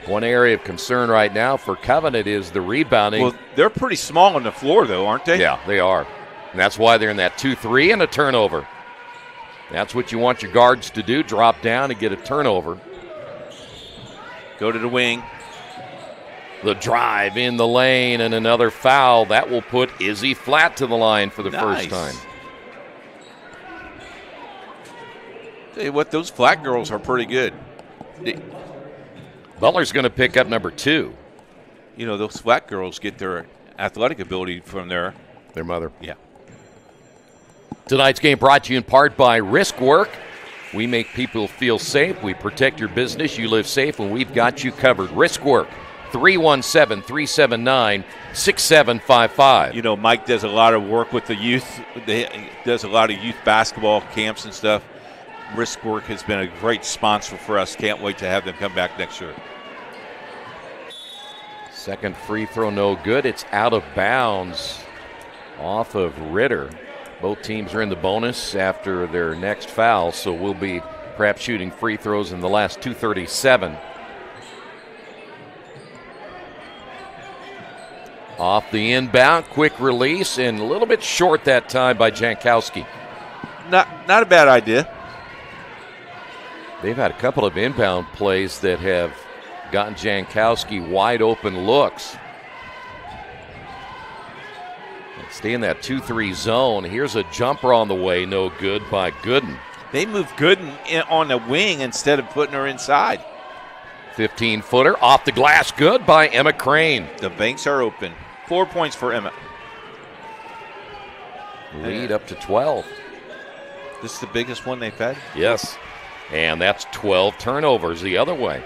One area of concern right now for Covenant is the rebounding. Well, they're pretty small on the floor, though, aren't they? Yeah, they are. And that's why they're in that 2-3 and a turnover. That's what you want your guards to do, drop down and get a turnover. Go to the wing. The drive in the lane and another foul. That will put Izzy Flatt to the line for the first time. Tell you what, those Flatt girls are pretty good. Butler's going to pick up number 2. You know, those Flatt girls get their athletic ability from their mother. Yeah. Tonight's game brought to you in part by Risk Work. We make people feel safe. We protect your business. You live safe, and we've got you covered. Risk Work, 317-379-6755. You know, Mike does a lot of work with the youth. He does a lot of youth basketball camps and stuff. Risk Work has been a great sponsor for us. Can't wait to have them come back next year. Second free throw, no good. It's out of bounds off of Ritter. Both teams are in the bonus after their next foul, so we'll be perhaps shooting free throws in the last 2:37. Off the inbound, quick release, and a little bit short that time by Jankowski. Not a bad idea. They've had a couple of inbound plays that have gotten Jankowski wide open looks. Stay in that 2-3 zone. Here's a jumper on the way, no good by Gooden. They moved Gooden on the wing instead of putting her inside. 15-footer off the glass, good by Emma Crane. The banks are open. 4 points for Emma. Lead up to 12. This is the biggest one they've had? Yes, and that's 12 turnovers the other way.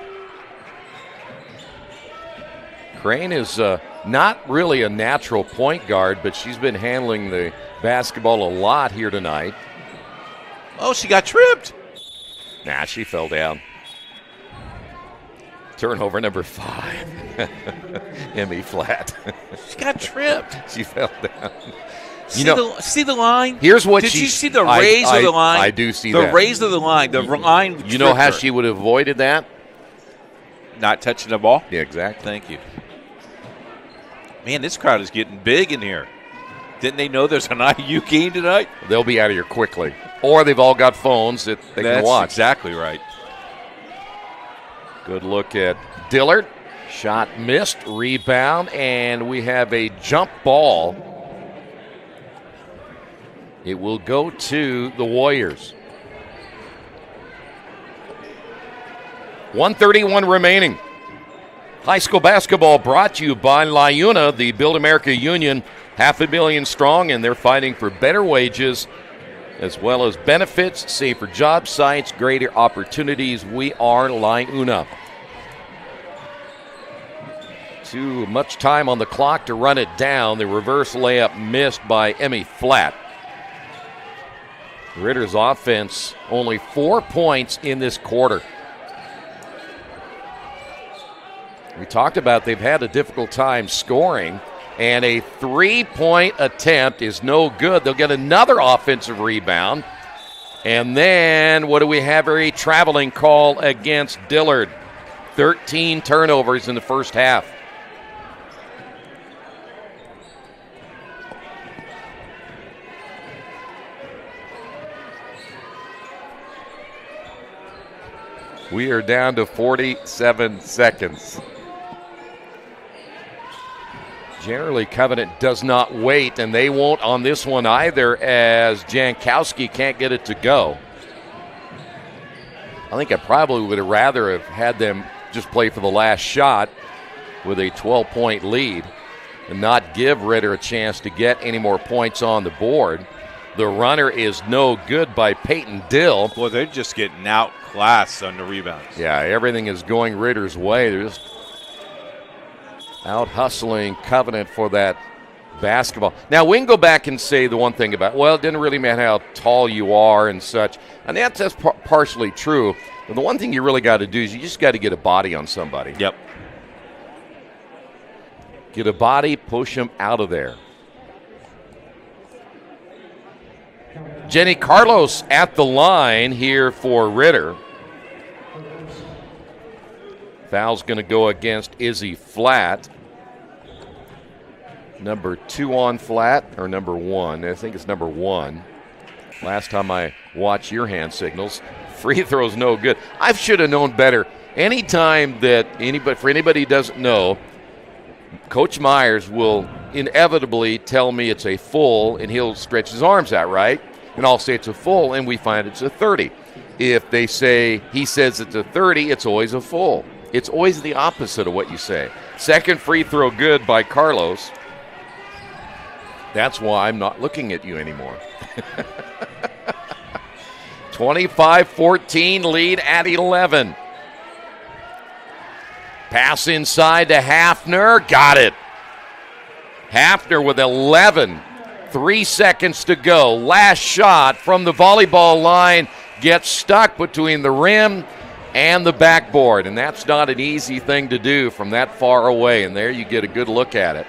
Crane is not really a natural point guard, but she's been handling the basketball a lot here tonight. Oh, she got tripped. Nah, she fell down. Turnover number 5. Emmy Flatt. She got tripped. She fell down. See the line? Here's what Did you see the raise of the line? I do see the that. The raise of the line. The line. You know how she would have avoided that? Not touching the ball? Yeah, exactly. Thank you. Man, this crowd is getting big in here. Didn't they know there's an IU game tonight? They'll be out of here quickly. Or they've all got phones that they can watch. That's exactly right. Good look at Dillard. Shot missed, rebound, and we have a jump ball. It will go to the Warriors. 1:31 remaining. High school basketball brought to you by LiUNA, the Build America Union, 500,000 strong, and they're fighting for better wages as well as benefits, safer job sites, greater opportunities. We are LiUNA. Too much time on the clock to run it down. The reverse layup missed by Emmy Flatt. Ritter's offense only 4 points in this quarter. We talked about they've had a difficult time scoring, and a 3-point attempt is no good. They'll get another offensive rebound. And then what do we have? A traveling call against Dillard. 13 turnovers in the first half. We are down to 47 seconds. Generally, Covenant does not wait, and they won't on this one either, as Jankowski can't get it to go. I think I probably would have rather have had them just play for the last shot with a 12-point lead and not give Ritter a chance to get any more points on the board. The runner is no good by Peyton Dill. Well, they're just getting outclassed on the rebounds. Yeah, everything is going Ritter's way. They're just out-hustling Covenant for that basketball. Now, we can go back and say the one thing about, well, it didn't really matter how tall you are and such. And that's partially true. But the one thing you really got to do is you just got to get a body on somebody. Yep. Get a body, push him out of there. Jenny Carlos at the line here for Ritter. Foul's going to go against Izzy Flatt. Number 2 on Flatt, or number 1. I think it's number 1. Last time I watched your hand signals. Free throw's no good. I should have known better. Anytime that for anybody who doesn't know, Coach Myers will inevitably tell me it's a full, and he'll stretch his arms out, right? And I'll say it's a full, and we find it's a 30. If they say he says it's a 30, it's always a full. It's always the opposite of what you say. Second free throw good by Carlos. That's why I'm not looking at you anymore. 25-14 lead at 11. Pass inside to Hafner. Got it. Hafner with 11. 3 seconds to go. Last shot from the volleyball line gets stuck between the rim and the backboard, and that's not an easy thing to do from that far away, and there you get a good look at it.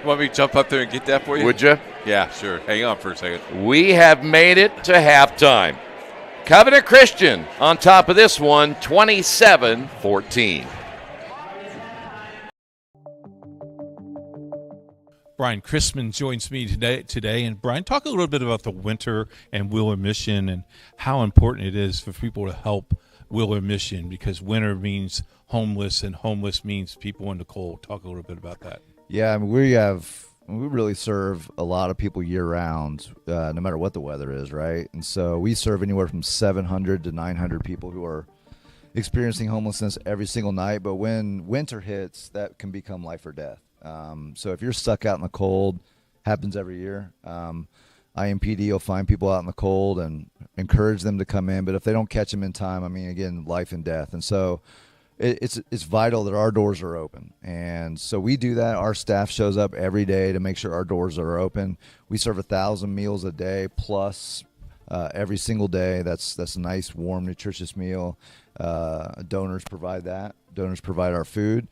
Want me to jump up there and get that for you? Would you? Yeah, sure. Hang on for a second. We have made it to halftime. Covenant Christian on top of this one, 27-14. Brian Chrisman joins me today. And Brian, talk a little bit about the winter and Wheeler Mission and how important it is for people to help Wheeler Mission, because winter means homeless and homeless means people in the cold. Talk a little bit about that. Yeah, I mean, we really serve a lot of people year round, no matter what the weather is, right? And so we serve anywhere from 700 to 900 people who are experiencing homelessness every single night. But when winter hits, that can become life or death. So if you're stuck out in the cold, happens every year. IMPD will find people out in the cold and encourage them to come in. But if they don't catch them in time, I mean, again, life and death. And so it's vital that our doors are open. And so we do that. Our staff shows up every day to make sure our doors are open. We serve 1,000 meals a day plus every single day. That's a nice, warm, nutritious meal. Donors provide that. Donors provide our food,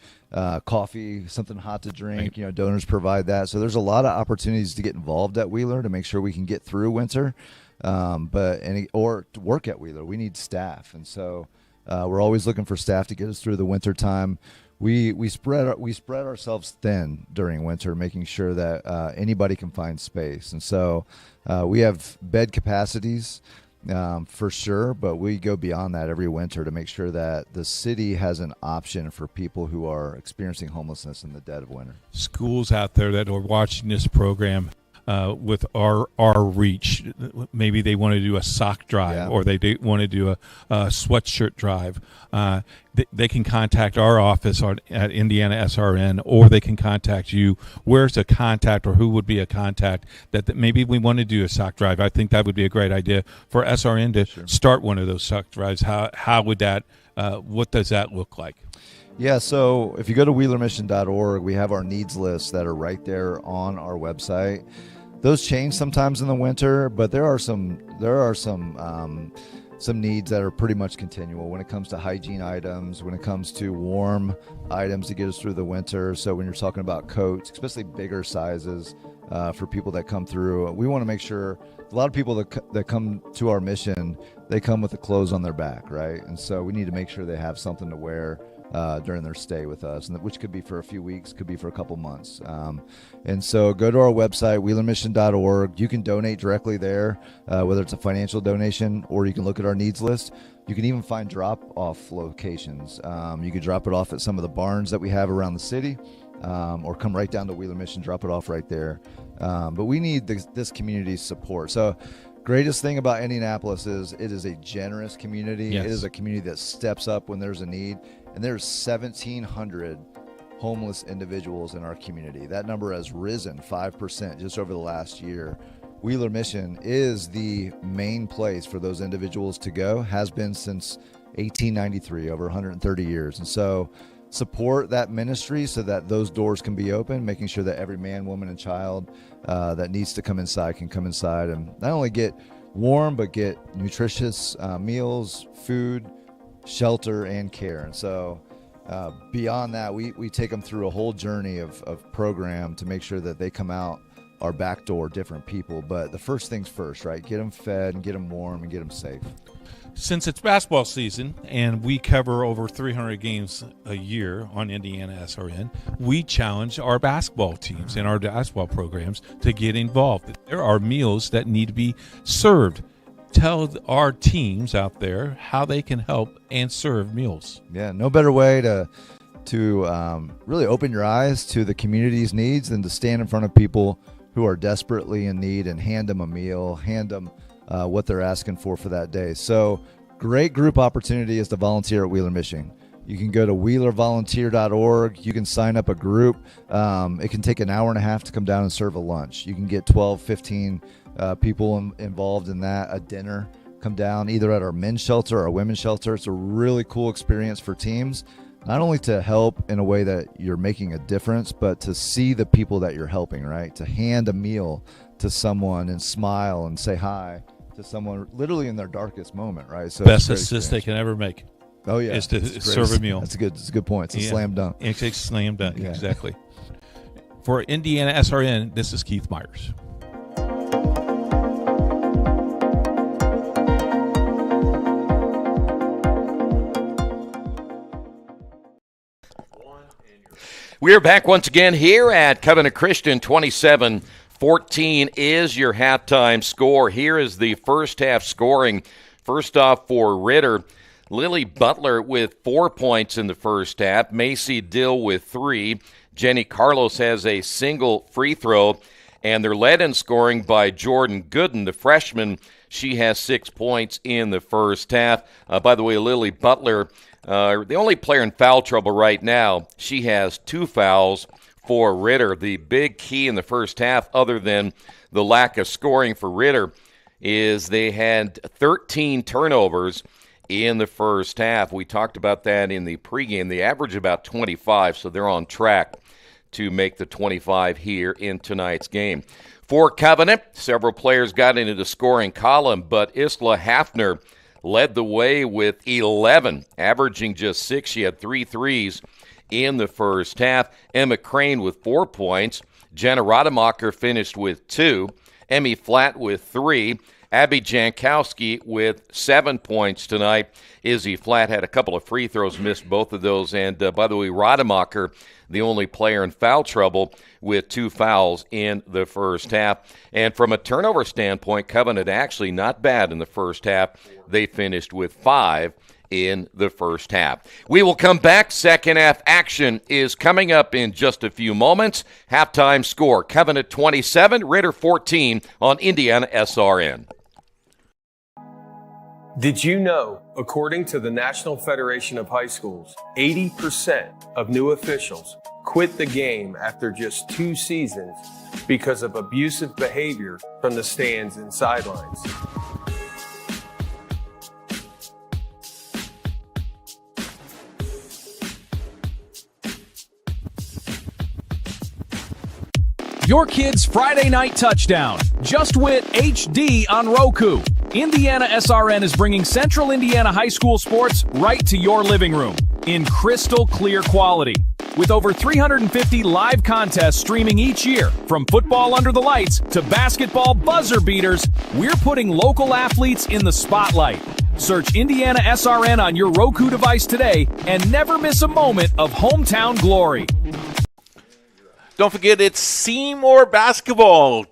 coffee, something hot to drink. You know, donors provide that. So there's a lot of opportunities to get involved at Wheeler to make sure we can get through winter, or to work at Wheeler. We need staff, and so we're always looking for staff to get us through the winter time. We spread ourselves thin during winter, making sure that anybody can find space, and so we have bed capacities. For sure, but we go beyond that every winter to make sure that the city has an option for people who are experiencing homelessness in the dead of winter. Schools out there that are watching this program with our reach, maybe they want to do a sock drive, or they want to do a sweatshirt drive. They can contact our office at IndianaSRN, or they can contact you. Where's a contact, or who would be a contact that maybe we want to do a sock drive? I think that would be a great idea for SRN to start one of those sock drives. How would that? What does that look like? Yeah, so if you go to wheelermission.org, we have our needs lists that are right there on our website. Those change sometimes in the winter, but there are some needs that are pretty much continual when it comes to hygiene items, when it comes to warm items to get us through the winter. So when you're talking about coats, especially bigger sizes for people that come through, we want to make sure a lot of people that come to our mission, they come with the clothes on their back, right? And so we need to make sure they have something to wear during their stay with us, and which could be for a few weeks, could be for a couple months. And so go to our website, wheelermission.org. You can donate directly there, whether it's a financial donation or you can look at our needs list. You can even find drop-off locations. You can drop it off at some of the barns that we have around the city, or come right down to Wheeler Mission, drop it off right there. But we need this community's support. So greatest thing about Indianapolis is it is a generous community. Yes. It is a community that steps up when there's a need. And there's 1,700 homeless individuals in our community. That number has risen 5% just over the last year. Wheeler Mission is the main place for those individuals to go, has been since 1893, over 130 years. And so support that ministry so that those doors can be open, making sure that every man, woman, and child that needs to come inside can come inside and not only get warm, but get nutritious meals, food, shelter, and care. And so beyond that, we take them through a whole journey of program to make sure that they come out our back door different people. But the first things first, right? Get them fed and get them warm and get them safe. Since it's basketball season and we cover over 300 games a year on IndianaSRN, we challenge our basketball teams and our basketball programs to get involved. There are meals that need to be served. Tell our teams out there how they can help and serve meals. Yeah, no better way to really open your eyes to the community's needs than to stand in front of people who are desperately in need and hand them a meal, hand them what they're asking for that day. So great group opportunity is to volunteer at Wheeler Mission. You can go to wheelervolunteer.org. You can sign up a group. It can take an hour and a half to come down and serve a lunch. You can get 12, 15 people involved in that, a dinner, come down either at our men's shelter or our women's shelter. It's a really cool experience for teams, not only to help in a way that you're making a difference, but to see the people that you're helping, right? To hand a meal to someone and smile and say hi to someone literally in their darkest moment, right? So best assist they can ever make. Oh yeah, is to serve a meal. It's a good point. It's a slam dunk. It's a slam dunk, yeah. Exactly. For IndianaSRN, this is Keith Myers. We're back once again here at Covenant Christian. 27-14 is your halftime score. Here is the first half scoring. First off for Ritter, Lily Butler with 4 points in the first half. Macy Dill with 3. Jenny Carlos has a single free throw. And they're led in scoring by Jordan Gooden, the freshman. She has 6 points in the first half. By the way, Lily Butler, the only player in foul trouble right now, she has 2 fouls for Ritter. The big key in the first half, other than the lack of scoring for Ritter, is they had 13 turnovers in the first half. We talked about that in the pregame. They average about 25, so they're on track to make the 25 here in tonight's game. For Covenant, several players got into the scoring column, but Isla Hafner led the way with 11, averaging just 6. She had 3 threes in the first half. Emma Crane with 4 points. Jenna Rademacher finished with 2. Emmy Flatt with 3. Abby Jankowski with 7 points tonight. Izzy Flatt had a couple of free throws, missed both of those. And by the way, Rademacher, the only player in foul trouble with 2 fouls in the first half. And from a turnover standpoint, Covenant actually not bad in the first half. They finished with 5 in the first half. We will come back. Second half action is coming up in just a few moments. Halftime score, Covenant 27, Ritter 14 on IndianaSRN. Did you know, according to the National Federation of High Schools, 80% of new officials quit the game after just 2 seasons because of abusive behavior from the stands and sidelines? Your kid's Friday night touchdown. Just Wit HD on Roku. IndianaSRN is bringing Central Indiana high school sports right to your living room in crystal clear quality. With over 350 live contests streaming each year, from football under the lights to basketball buzzer beaters, we're putting local athletes in the spotlight. Search IndianaSRN on your Roku device today and never miss a moment of hometown glory. Don't forget, it's Seymour Basketball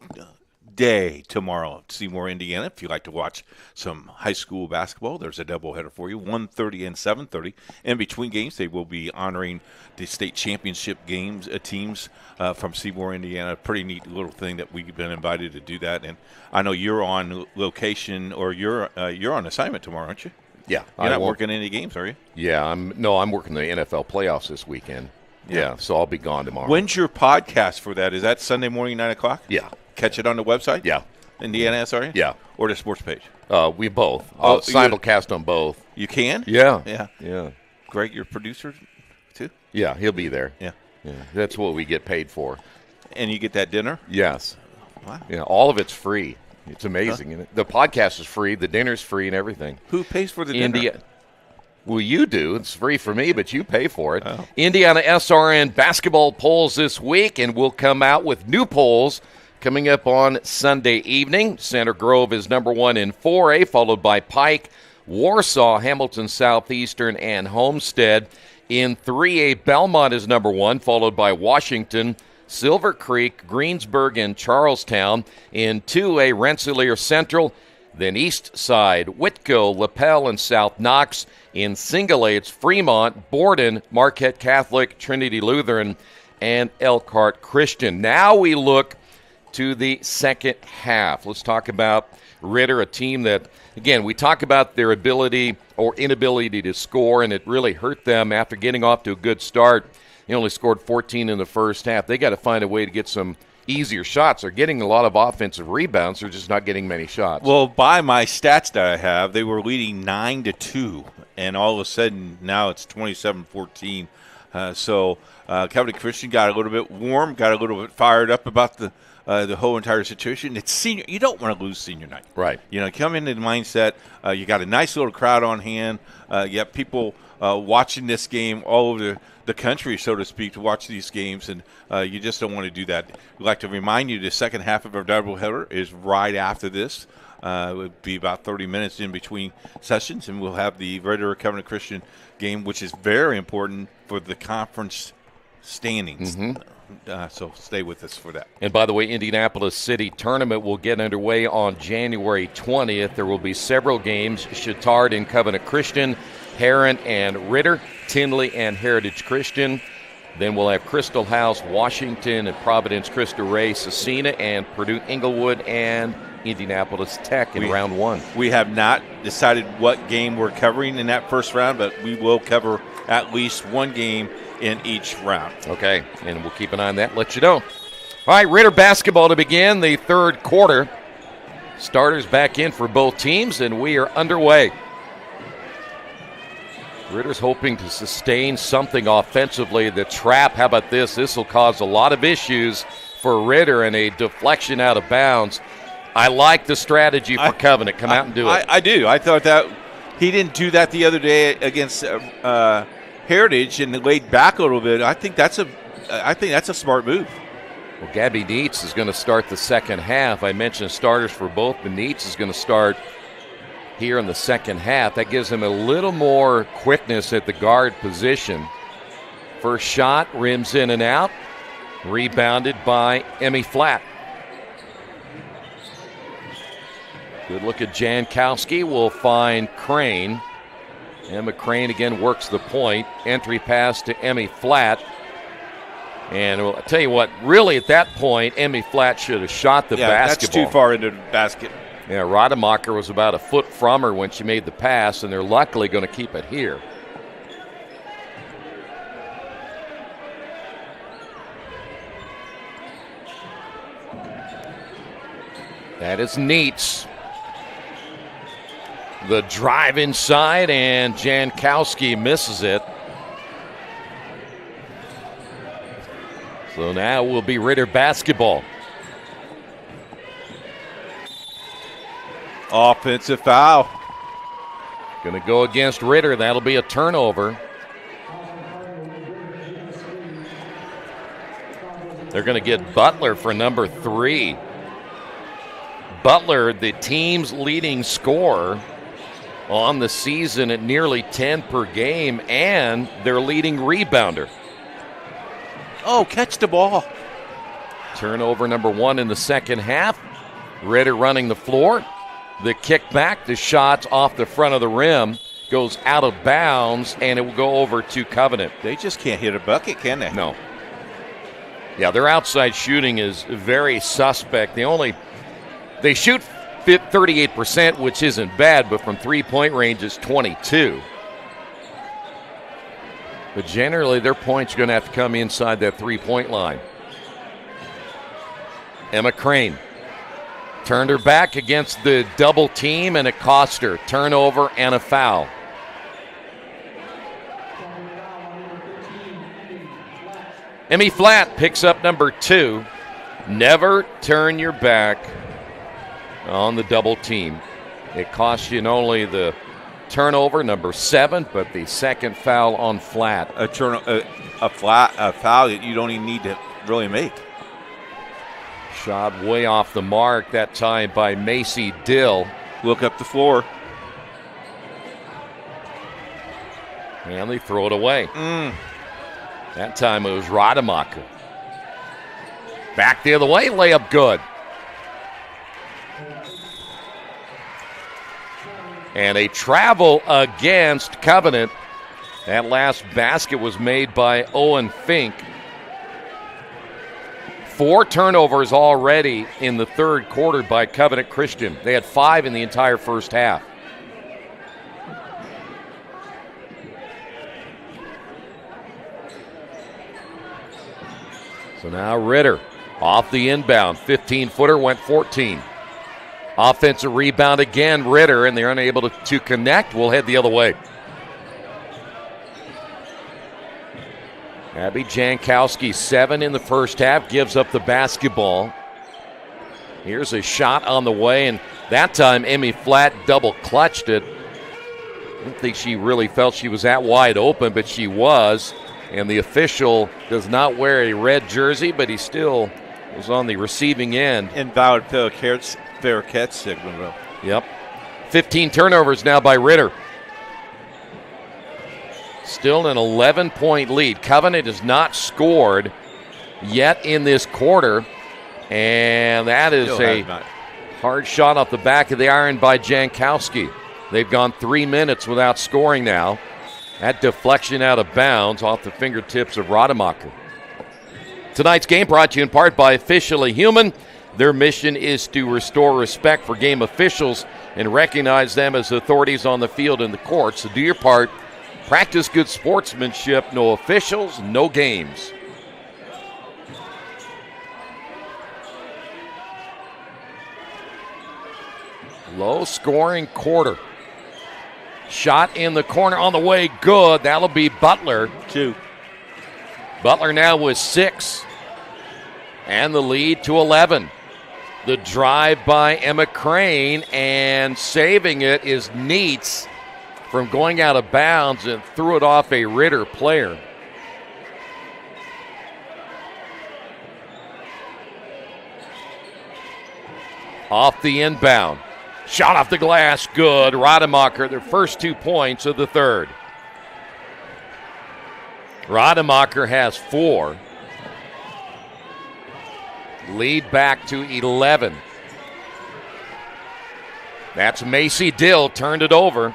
Day tomorrow at Seymour, Indiana. If you like to watch some high school basketball, there's a doubleheader for you, 1:30 and 7:30. In between games, they will be honoring the state championship games teams from Seymour, Indiana. Pretty neat little thing that we've been invited to do that. And I know you're on location, or you're on assignment tomorrow, aren't you? Yeah. You're not working any games, are you? Yeah, I'm working the NFL playoffs this weekend. Yeah, so I'll be gone tomorrow. When's your podcast for that? Is that Sunday morning, 9 o'clock? Yeah. Catch it on the website? Yeah. IndianaSRN? Yeah. Or the sports page? We both. I'll simulcast on both. You can? Yeah. Yeah. Yeah. Greg, your producer, too? Yeah, he'll be there. Yeah. Yeah. That's what we get paid for. And you get that dinner? Yes. Wow. Yeah, all of it's free. It's amazing. Huh? The podcast is free. The dinner's free and everything. Who pays for the dinner? Well, you do. It's free for me, but you pay for it. Oh. IndianaSRN basketball polls this week, and we'll come out with new polls coming up on Sunday evening. Center Grove is number 1 in 4A, followed by Pike, Warsaw, Hamilton Southeastern, and Homestead. In 3A, Belmont is number 1, followed by Washington, Silver Creek, Greensburg, and Charlestown. In 2A, Rensselaer Central, then East Side, Whitko, LaPel, and South Knox. In Single A, it's Fremont, Borden, Marquette Catholic, Trinity Lutheran, and Elkhart Christian. Now we look to the second half. Let's talk about Ritter, a team that, again, we talk about their ability or inability to score, and it really hurt them after getting off to a good start. They only scored 14 in the first half. They got to find a way to get some easier shots. They're getting a lot of offensive rebounds. They're just not getting many shots. Well, by my stats that I have, they were leading 9-2, and all of a sudden now it's 27-14. So Covenant Christian got a little bit warm, got a little bit fired up about the whole entire situation. It's senior. You don't want to lose senior night. Right. You know, come into the mindset. You got a nice little crowd on hand. You have people watching this game all over the country, so to speak, to watch these games, and you just don't want to do that. We'd like to remind you the second half of our doubleheader is right after this. It would be about 30 minutes in between sessions, and we'll have the Ritter Covenant Christian game, which is very important for the conference standings. Mm-hmm. So stay with us for that. And by the way, Indianapolis City Tournament will get underway on January 20th. There will be several games, Chittard and Covenant Christian, Heron and Ritter, Tinley and Heritage Christian. Then we'll have Crystal House, Washington, and Providence Cristo Rey, Cecina, and Purdue Inglewood, and Indianapolis Tech in round 1. We have not decided what game we're covering in that first round, but we will cover at least one game in each round. Okay, and we'll keep an eye on that, let you know. All right, Ritter basketball to begin the third quarter. Starters back in for both teams, and we are underway. Ritter's hoping to sustain something offensively. The trap, how about this? This will cause a lot of issues for Ritter, and a deflection out of bounds. I like the strategy for Covenant. Come out and do it. I do. I thought that he didn't do that the other day against Heritage and laid back a little bit. I think that's a smart move. Well, Gabby Neitz is going to start the second half. I mentioned starters for both, but Neitz is going to start here in the second half. That gives him a little more quickness at the guard position. First shot, rims in and out. Rebounded by Emmy Flatt. Good look at Jankowski. Will find Crane. Emma Crane again works the point. Entry pass to Emmy Flatt. And I'll tell you what, really at that point, Emmy Flatt should have shot the basketball. That's too far into the basket. Yeah, Rademacher was about a foot from her when she made the pass, and they're luckily going to keep it here. That is Neitz. The drive inside, and Jankowski misses it. So So now will be Ritter basketball. Offensive foul. Going to go against Ritter. That'll be a turnover. They're going to get Butler for number 3. Butler, the team's leading scorer on the season at nearly 10 per game, and their leading rebounder. Oh, catch the ball. Turnover number 1 in the second half. Ritter running the floor. The kick back, the shot off the front of the rim, goes out of bounds, and it will go over to Covenant. They just can't hit a bucket, can they? No. Yeah, their outside shooting is very suspect. They shoot 38%, which isn't bad, but from three-point range is 22. But generally, their points are going to have to come inside that three-point line. Emma Crane turned her back against the double team, and it cost her. Turnover and a foul. Emmy Flatt picks up number 2. Never turn your back on the double team. It costs you not only the turnover, number 7, but the second foul on Flatt. A foul that you don't even need to really make. Shot way off the mark that time by Macy Dill. Look up the floor. And they throw it away. That time it was Rademacher. Back the other way, layup good. And a travel against Covenant. That last basket was made by Owen Fink. 4 turnovers already in the third quarter by Covenant Christian. They had 5 in the entire first half. So now Ritter off the inbound. 15-footer went 14. Offensive rebound again, Ritter, and they're unable to connect. We'll head the other way. Abby Jankowski, 7 in the first half, gives up the basketball. Here's a shot on the way, and that time Emmy Flatt double clutched it. I don't think she really felt she was that wide open, but she was. And the official does not wear a red jersey, but he still was on the receiving end. Invalid fair catch signal. Yep. 15 turnovers now by Ritter. Still an 11-point lead. Covenant has not scored yet in this quarter. And that is a hard shot off the back of the iron by Jankowski. They've gone 3 minutes without scoring now. That deflection out of bounds off the fingertips of Rademacher. Tonight's game brought to you in part by Officially Human. Their mission is to restore respect for game officials and recognize them as authorities on the field and the court. So do your part. Practice good sportsmanship. No officials, no games. Low-scoring quarter. Shot in the corner on the way, good. That'll be Butler. 2. Butler now with 6. And the lead to 11. The drive by Emma Crane, and saving it is Neitz from going out of bounds and threw it off a Ritter player. Off the inbound. Shot off the glass, good. Rademacher, their first 2 points of the third. Rademacher has 4. Lead back to 11. That's Macy Dill, turned it over.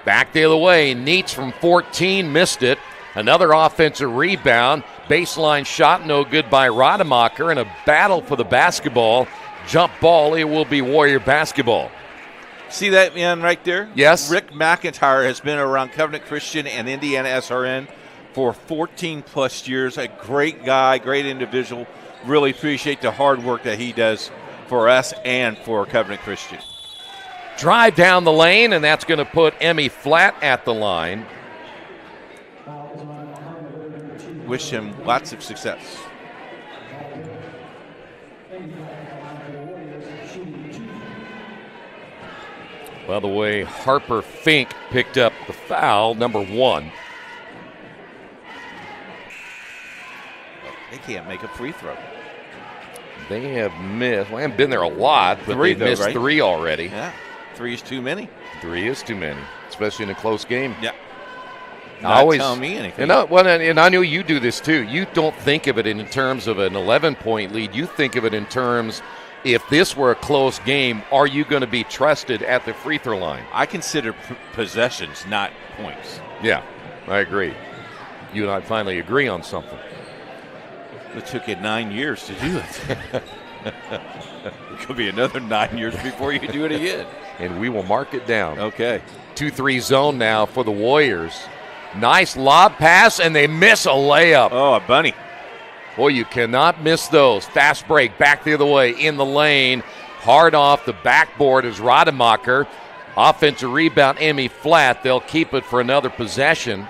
Back the other way, Neitz from 14, missed it. Another offensive rebound. Baseline shot, no good by Rademacher, and a battle for the basketball. Jump ball, it will be Warrior basketball. See that man right there? Yes. Rick McIntyre has been around Covenant Christian and IndianaSRN for 14-plus years. A great guy, great individual. Really appreciate the hard work that he does for us and for Covenant Christian. Drive down the lane, and that's going to put Emmy Flatt at the line. Wish him lots of success. By the way, Harper Fink picked up the foul, number 1. They can't make a free throw. They have missed. Well, I haven't been there a lot, but they've missed 3 already. Yeah, 3 is too many. 3 is too many, especially in a close game. Yeah. Not telling me anything. And I know you do this too. You don't think of it in terms of an 11-point lead. You think of it in terms, if this were a close game, are you going to be trusted at the free throw line? I consider possessions, not points. Yeah, I agree. You and I finally agree on something. It took it 9 years to do it. It could be another 9 years before you do it again. And we will mark it down. Okay. 2-3 zone now for the Warriors. Nice lob pass, and they miss a layup. Oh, a bunny. Boy, you cannot miss those. Fast break back the other way in the lane. Hard off the backboard is Rademacher. Offensive rebound, Emmy Flat. They'll keep it for another possession.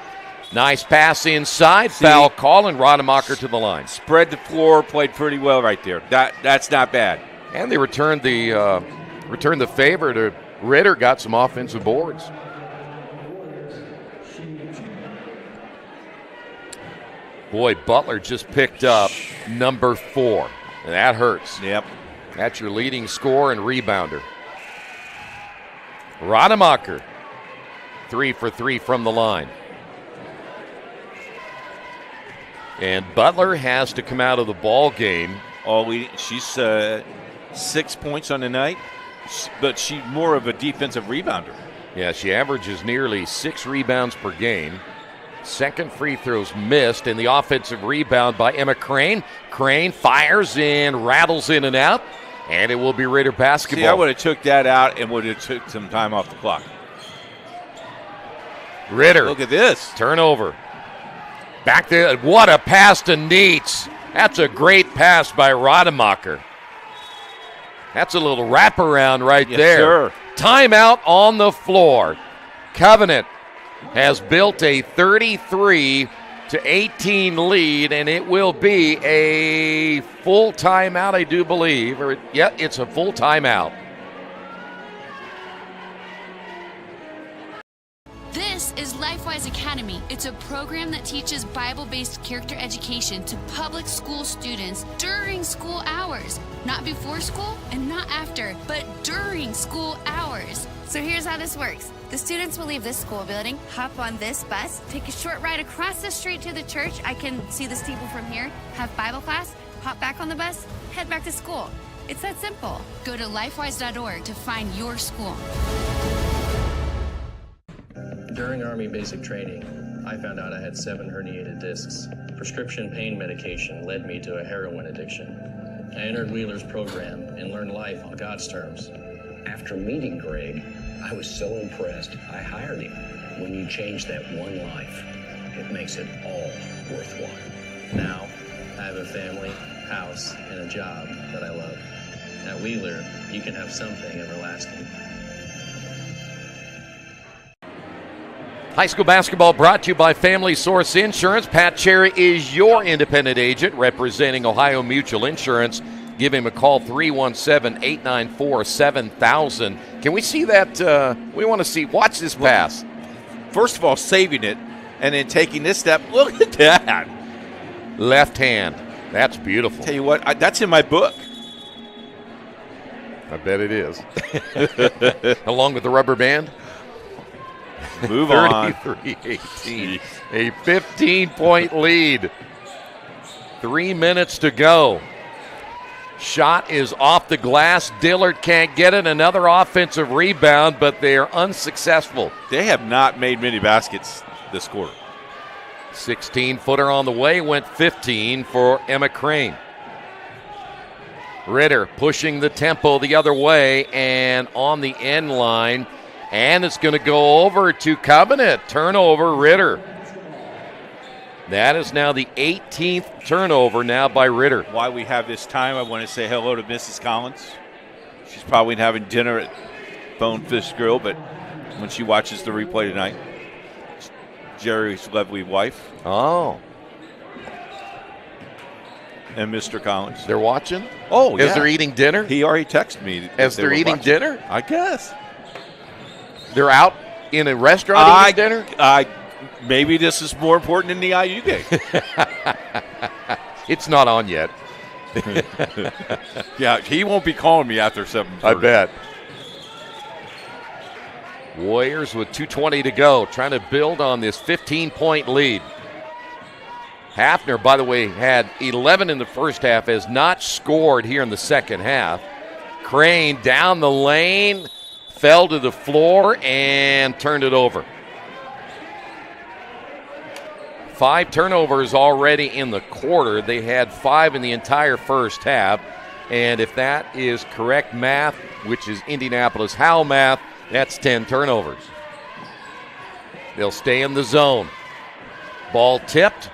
Nice pass inside. Foul call, and Rademacher to the line. Spread the floor, played pretty well right there. That's not bad. And they returned the favor to Ritter. Got some offensive boards. Boy, Butler just picked up number 4, and that hurts. Yep. That's your leading scorer and rebounder. Rademacher, 3 for 3 from the line. And Butler has to come out of the ball game. She's 6 points on the night, but she's more of a defensive rebounder. Yeah, she averages nearly 6 rebounds per game. Second free throw's missed, and the offensive rebound by Emma Crane. Crane fires and rattles in and out, and it will be Ritter basketball. See, I would have took that out and would have took some time off the clock. Ritter. Look at this. Turnover. Back there. What a pass to Neitz. That's a great pass by Rademacher. That's a little wraparound right there. Sir. Timeout on the floor. Covenant has built a 33-18 lead, and it will be a full timeout, I do believe. It's a full timeout. This is LifeWise Academy. It's a program that teaches Bible-based character education to public school students during school hours. Not before school and not after, but during school hours. So here's how this works. The students will leave this school building, hop on this bus, take a short ride across the street to the church. I can see the steeple from here, have Bible class, hop back on the bus, head back to school. It's that simple. Go to lifewise.org to find your school. During Army basic training, I found out I had 7 herniated discs. Prescription pain medication led me to a heroin addiction. I entered Wheeler's program and learned life on God's terms. After meeting Greg, I was so impressed, I hired him. When you change that one life, it makes it all worthwhile. Now, I have a family, house, and a job that I love. At Wheeler, you can have something everlasting. High school basketball brought to you by Family Source Insurance. Pat Cherry is your independent agent representing Ohio Mutual Insurance. Give him a call, 317-894-7000. Can we see that? We want to see. Watch this pass. First of all, saving it, and then taking this step. Look at that. Left hand. That's beautiful. Tell you what, that's in my book. I bet it is. Along with the rubber band. Move on. 33-18. A 15-point lead. 3 minutes to go. Shot is off the glass. Dillard can't get it. Another offensive rebound, but they are unsuccessful. They have not made many baskets this quarter. 16-footer on the way. Went 15 for Emma Crane. Ritter pushing the tempo the other way and on the end line. And it's going to go over to Covenant. Turnover, Ritter. That is now the 18th turnover now by Ritter. While we have this time, I want to say hello to Mrs. Collins. She's probably having dinner at Bonefish Grill, but when she watches the replay tonight, Jerry's lovely wife. Oh. and Mr. Collins. They're watching? Oh, yeah. As they're eating dinner? He already texted me. As they're eating dinner? I guess. They're out in a restaurant eating dinner? Maybe this is more important than the IU game. It's not on yet. Yeah, he won't be calling me after 7:30. I bet. Warriors with 2:20 to go, trying to build on this 15-point lead. Hafner, by the way, had 11 in the first half, has not scored here in the second half. Crane down the lane, fell to the floor, and turned it over. 5 turnovers already in the quarter. They had 5 in the entire first half. And if that is correct math, which is Indianapolis Howl math, that's 10 turnovers. They'll stay in the zone. Ball tipped,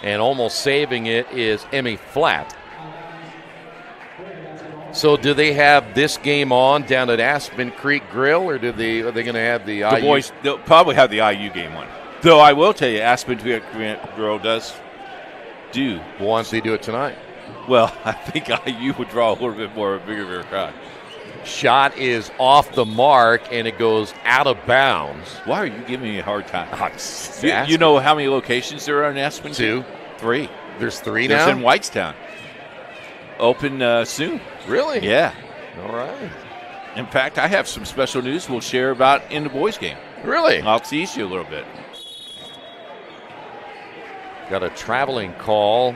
and almost saving it is Emmy Flatt. So do they have this game on down at Aspen Creek Grill, or are they going to have the IU? Boys, they'll probably have the IU game on. Though I will tell you, Aspen Creek Grill does do. Once they do it tonight. Well, I think IU would draw a little bit more of a bigger crowd. Shot is off the mark, and it goes out of bounds. Why are you giving me a hard time? You know how many locations there are in Aspen? 2. 3. There's 3 now? There's in Whitestown. Open soon. Really? Yeah. All right. In fact, I have some special news we'll share about in the boys' game. Really? I'll tease you a little bit. Got a traveling call.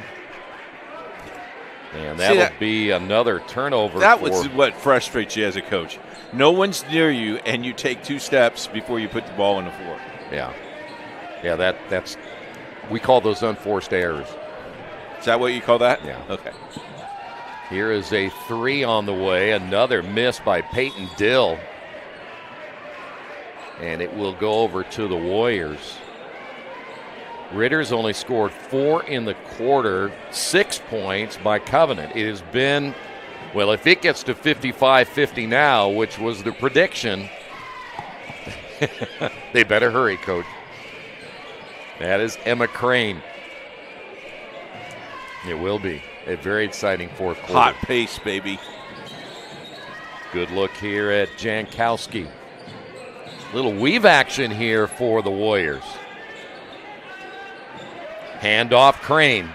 And that'll be another turnover. That was what frustrates you as a coach. No one's near you, and you take 2 steps before you put the ball on the floor. Yeah. Yeah, that's we call those unforced errors. Is that what you call that? Yeah. Okay. Here is a 3 on the way. Another miss by Peyton Dill. And it will go over to the Warriors. Ritter's only scored 4 in the quarter, 6 points by Covenant. It has been, well, if it gets to 55-50 now, which was the prediction, they better hurry, Coach. That is Emma Crane. It will be a very exciting fourth quarter. Hot pace, baby. Good look here at Jankowski. Little weave action here for the Warriors. Handoff Crane.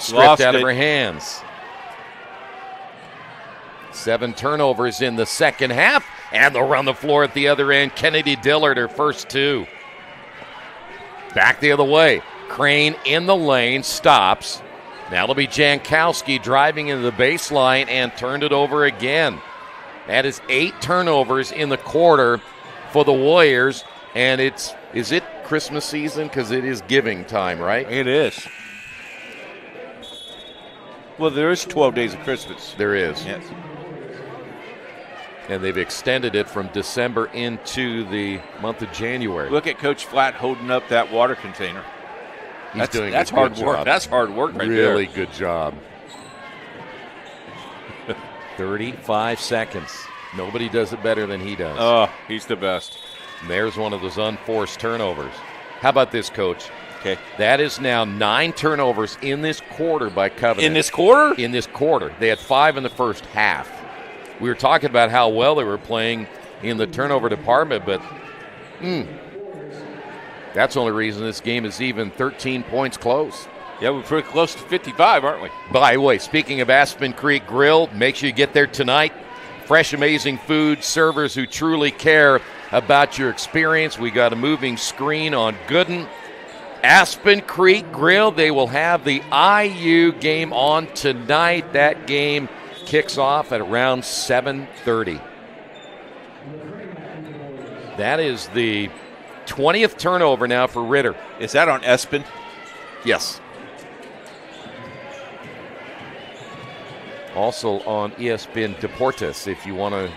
Stripped out of her hands. 7 turnovers in the second half. And they'll run the floor at the other end. Kennedy Dillard, her first 2. Back the other way. Crane in the lane, stops. Now it'll be Jankowski driving into the baseline and turned it over again. That is 8 turnovers in the quarter for the Warriors. And is it Christmas season? Because it is giving time, right? It is. Well, there is 12 days of Christmas. There is. Yes. And they've extended it from December into the month of January. Look at Coach Flatt holding up that water container. That's hard good work. job. That's hard work right there. Really good job. 35 seconds. Nobody does it better than he does. Oh, he's the best. And there's one of those unforced turnovers. How about this, Coach? Okay. That is now 9 turnovers in this quarter by Covenant. In this quarter? In this quarter. They had 5 in the first half. We were talking about how well they were playing in the turnover department, but that's the only reason this game is even 13 points close. Yeah, we're pretty close to 55, aren't we? By the way, speaking of Aspen Creek Grill, make sure you get there tonight. Fresh, amazing food, servers who truly care about your experience. We got a moving screen on Gooden. Aspen Creek Grill, they will have the IU game on tonight. That game kicks off at around 7:30. That is the 20th turnover now for Ritter. Is that on Aspen? Yes. Also on ESPN Deportes if you want to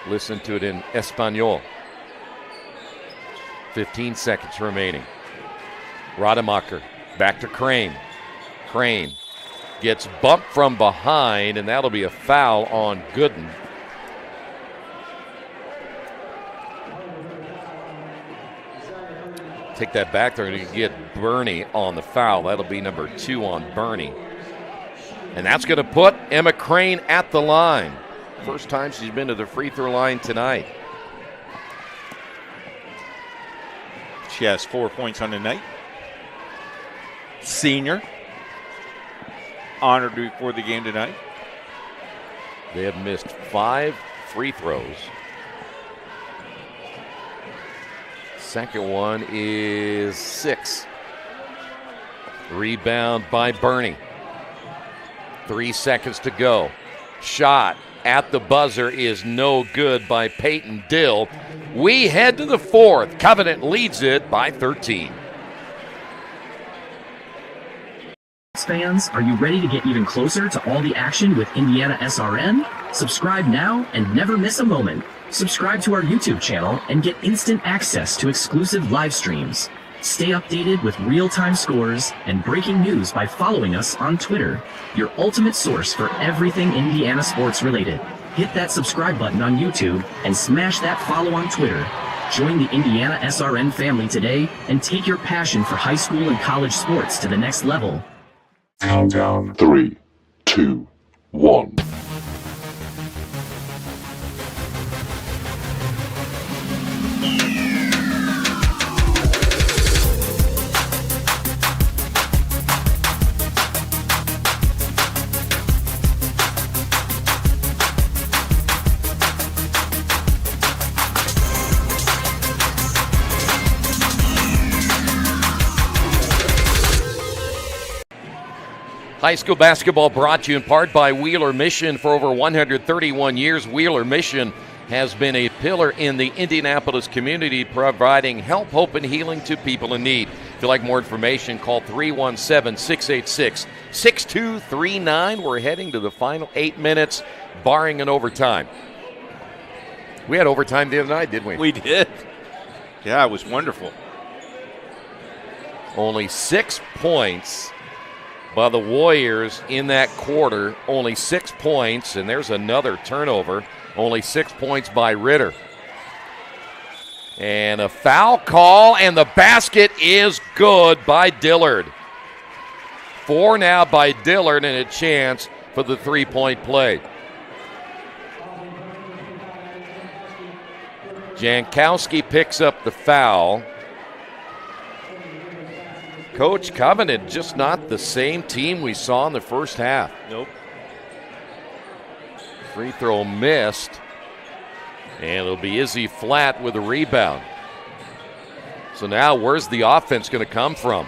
listen to it in Espanol. 15 seconds remaining. Rademacher back to Crane. Crane gets bumped from behind, and that'll be a foul on Gooden. Take that back there and you get Burney on the foul. That'll be number 2 on Burney. And that's going to put Emma Crane at the line. First time she's been to the free throw line tonight. She has 4 points on the night. Senior. Honored before the game tonight. They have missed 5 free throws. Second one is 6. Rebound by Burney. 3 seconds to go. Shot at the buzzer is no good by Peyton Dill. We head to the fourth. Covenant leads it by 13. Fans, are you ready to get even closer to all the action with IndianaSRN? Subscribe now and never miss a moment. Subscribe to our YouTube channel and get instant access to exclusive live streams. Stay updated with real-time scores and breaking news by following us on Twitter, your ultimate source for everything Indiana sports related. Hit that subscribe button on YouTube and smash that follow on Twitter. Join the IndianaSRN family today and take your passion for high school and college sports to the next level. Countdown. 3, 2, 1. High school basketball brought to you in part by Wheeler Mission. For over 131 years, Wheeler Mission has been a pillar in the Indianapolis community, providing help, hope, and healing to people in need. If you'd like more information, call 317-686-6239. We're heading to the final 8 minutes, barring an overtime. We had overtime the other night, didn't we? We did. Yeah, it was wonderful. Only 6 points by the Warriors in that quarter. Only 6 points, and there's another turnover. Only 6 points by Ritter. And a foul call, and the basket is good by Dillard. 4 now by Dillard, and a chance for the three-point play. Jankowski picks up the foul. Coach, Covenant just not the same team we saw in the first half. Nope. Free throw missed. And it'll be Izzy Flatt with a rebound. So now where's the offense going to come from?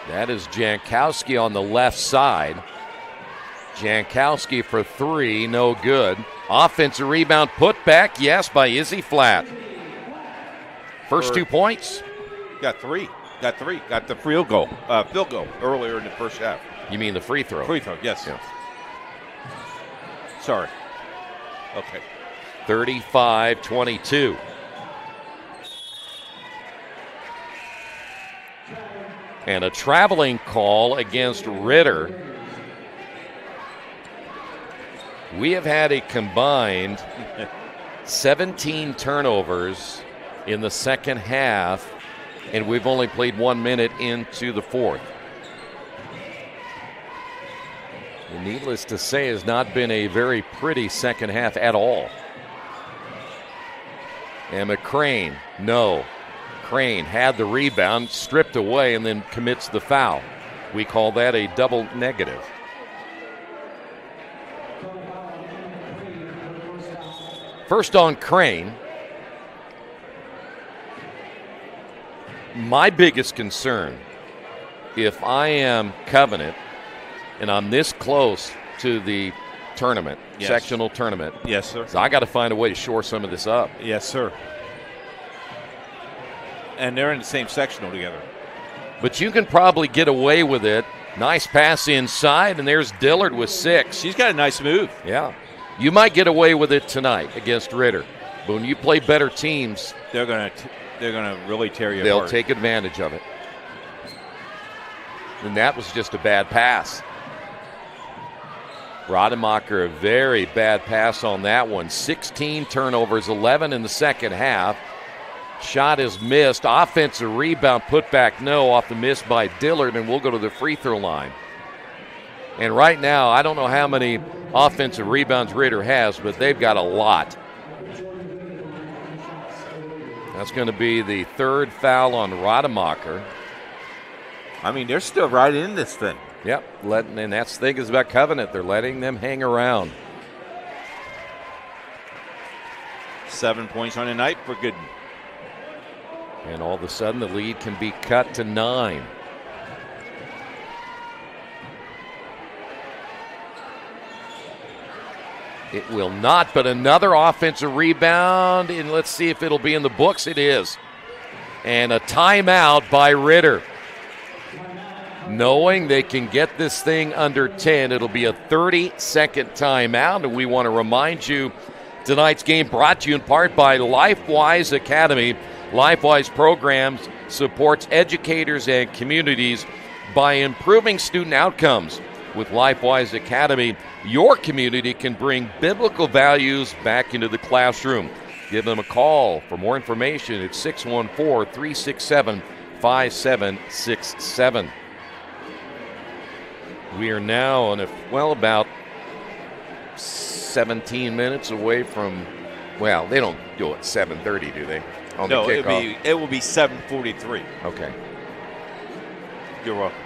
That is Jankowski on the left side. Jankowski for 3, no good. Offensive rebound put back, yes, by Izzy Flatt. First 2 points. Got 3. Got the field goal earlier in the first half. You mean the free throw? Free throw, yes. Sorry. Okay. 35-22. And a traveling call against Ritter. We have had a combined 17 turnovers in the second half, and we've only played 1 minute into the fourth. And needless to say, has not been a very pretty second half at all. Emma Crane, no. Crane had the rebound, stripped away, and then commits the foul. We call that a double negative. First on Crane. My biggest concern, if I am Covenant and I'm this close to the tournament, sectional tournament, yes, sir, so I got to find a way to shore some of this up. Yes, sir. And they're in the same sectional together. But you can probably get away with it. Nice pass inside, and there's Dillard with 6. She's got a nice move. Yeah. You might get away with it tonight against Ritter. But when you play better teams, they're going to really tear you they'll apart. take advantage of it. And that was just a bad pass. Rademacher, a very bad pass on that one. 16 turnovers, 11 in the second half. Shot is missed. Offensive rebound, put back no, off the miss by Dillard, and we'll go to the free throw line. And right now, I don't know how many offensive rebounds Ritter has, but they've got a lot. That's going to be the third foul on Rademacher. I mean, they're still right in this thing. Yep, and that's the thing is about Covenant. They're letting them hang around. 7 points on the night for Gooden. And all of a sudden, the lead can be cut to 9. It will not, but another offensive rebound, and let's see if it'll be in the books. It is. And a timeout by Ritter. Knowing they can get this thing under 10, it'll be a 30-second timeout, and we want to remind you tonight's game brought to you in part by LifeWise Academy. LifeWise programs supports educators and communities by improving student outcomes. With LifeWise Academy, your community can bring biblical values back into the classroom. Give them a call for more information at 614-367-5767. We are now on about 17 minutes away from, well, they don't do it 7:30, do they? On no, the kickoff? it will be 7:43. Okay. You're welcome.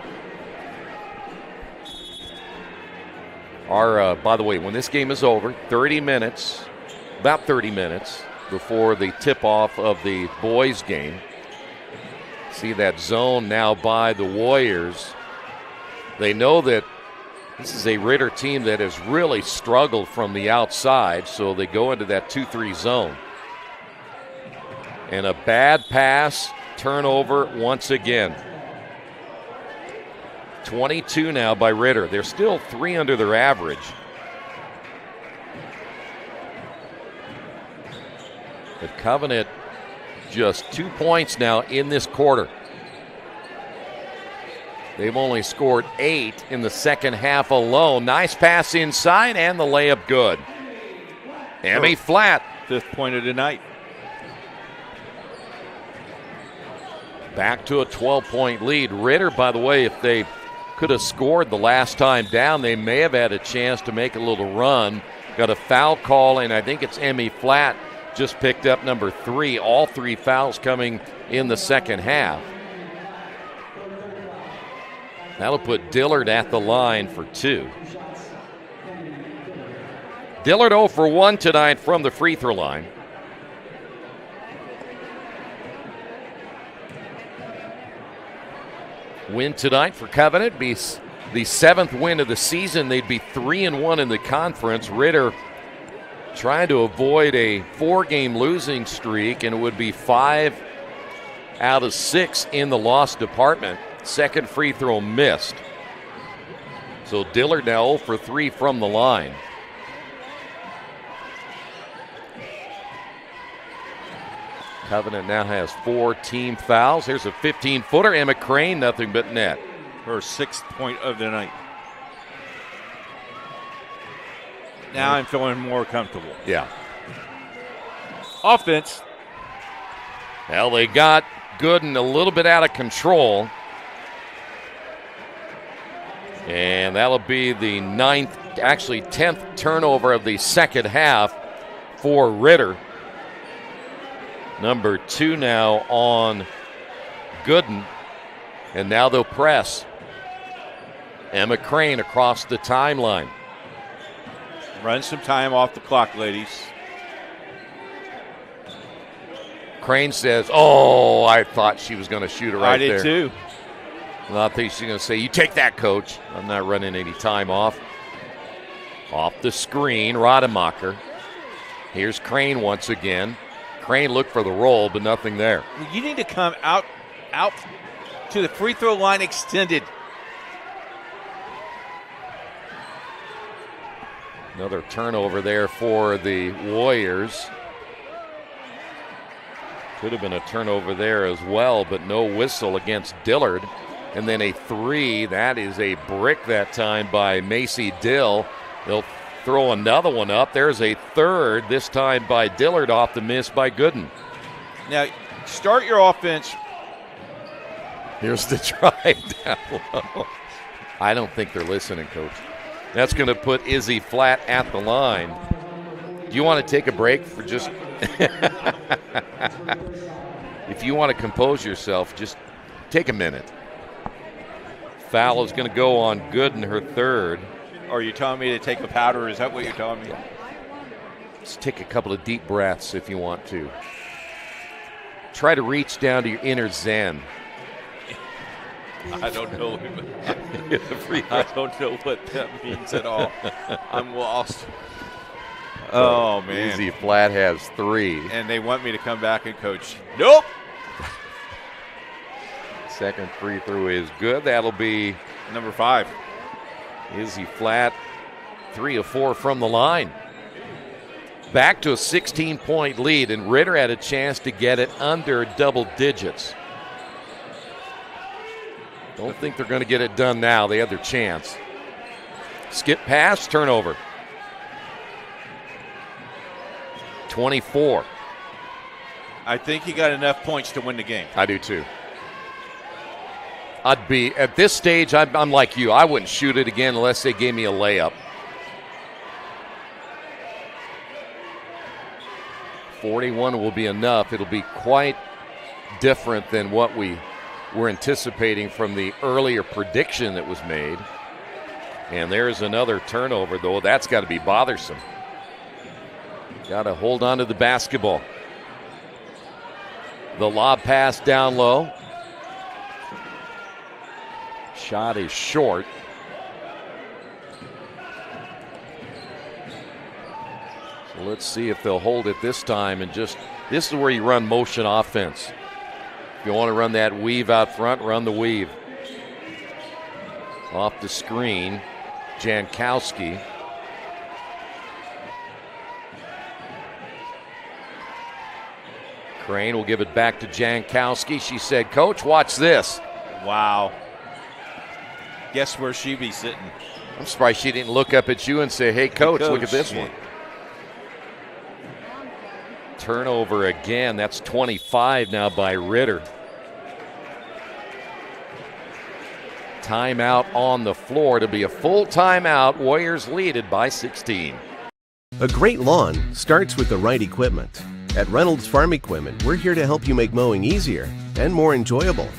By the way, when this game is over, about 30 minutes before the tip-off of the boys' game. See that zone now by the Warriors. They know that this is a Ritter team that has really struggled from the outside, so they go into that 2-3 zone. And a bad pass, turnover once again. 22 now by Ritter. They're still 3 under their average. But Covenant just 2 points now in this quarter. They've only scored 8 in the second half alone. Nice pass inside and the layup good. Emmy Flat. 5th point of the night. Back to a 12-point lead. Ritter, by the way, if they could have scored the last time down, they may have had a chance to make a little run. Got a foul call, and I think it's Emmy Flat just picked up number 3. All 3 fouls coming in the second half. That'll put Dillard at the line for 2. Dillard 0 for 1 tonight from the free throw line. Win tonight for Covenant be the 7th win of the season. They'd be 3-1 in the conference. Ritter trying to avoid a 4-game losing streak, and it would be 5 out of 6 in the loss department. Second free throw missed. So Dillard now 0 for 3 from the line. Covenant now has 4 team fouls. Here's a 15-footer. Emma Crane, nothing but net. Her 6th point of the night. Now I'm feeling more comfortable. Yeah. Offense. Well, they got Gooden a little bit out of control. And that'll be the 10th turnover of the second half for Ritter. Number 2 now on Gooden. And now they'll press. Emma Crane across the timeline. Run some time off the clock, ladies. Crane says, oh, I thought she was going to shoot it right there. I did too. Well, I think she's going to say, you take that, coach. I'm not running any time off. Off the screen, Rademacher. Here's Crane once again. Crane looked for the roll, but nothing there. You need to come out to the free throw line extended. Another turnover there for the Warriors. Could have been a turnover there as well, but no whistle against Dillard. And then a 3. That is a brick that time by Macy Dill. They'll throw another one up. There's a 3rd, this time by Dillard off the miss by Gooden. Now, Start your offense. Here's the drive down low. I don't think they're listening, Coach. That's going to put Izzy flat at the line. Do you want to take a break for just if you want to compose yourself, just take a minute. Foul is going to go on Gooden, her third. Are you telling me to take a powder? Is that what you're telling me? Just take a couple of deep breaths if you want to. Try to reach down to your inner zen. I don't know. I don't know what that means at all. I'm lost. Oh, man. Izzy flat has 3. And they want me to come back and coach. Nope. Second free throw is good. That'll be number 5. Izzy flat, 3 of 4 from the line. Back to a 16-point lead, and Ritter had a chance to get it under double digits. Don't think they're going to get it done now. They had their chance. Skip pass, turnover. 24. I think he got enough points to win the game. I do too. I'd be, at this stage, I'm like you. I wouldn't shoot it again unless they gave me a layup. 41 will be enough. It'll be quite different than what we were anticipating from the earlier prediction that was made. And there's another turnover, though. That's got to be bothersome. Got to hold on to the basketball. The lob pass down low. Shot is short. So let's see if they'll hold it this time. And just, this is where you run motion offense. If you want to run that weave out front, run the weave. Off the screen, Jankowski. Crane will give it back to Jankowski. She said, Coach, watch this. Wow. Guess where she be sitting? I'm surprised she didn't look up at you and say, hey, Coach, look at this one. Turnover again. That's 25 now by Ritter. Timeout on the floor to be a full timeout. Warriors lead it by 16. A great lawn starts with the right equipment. At Reynolds Farm Equipment, we're here to help you make mowing easier and more enjoyable.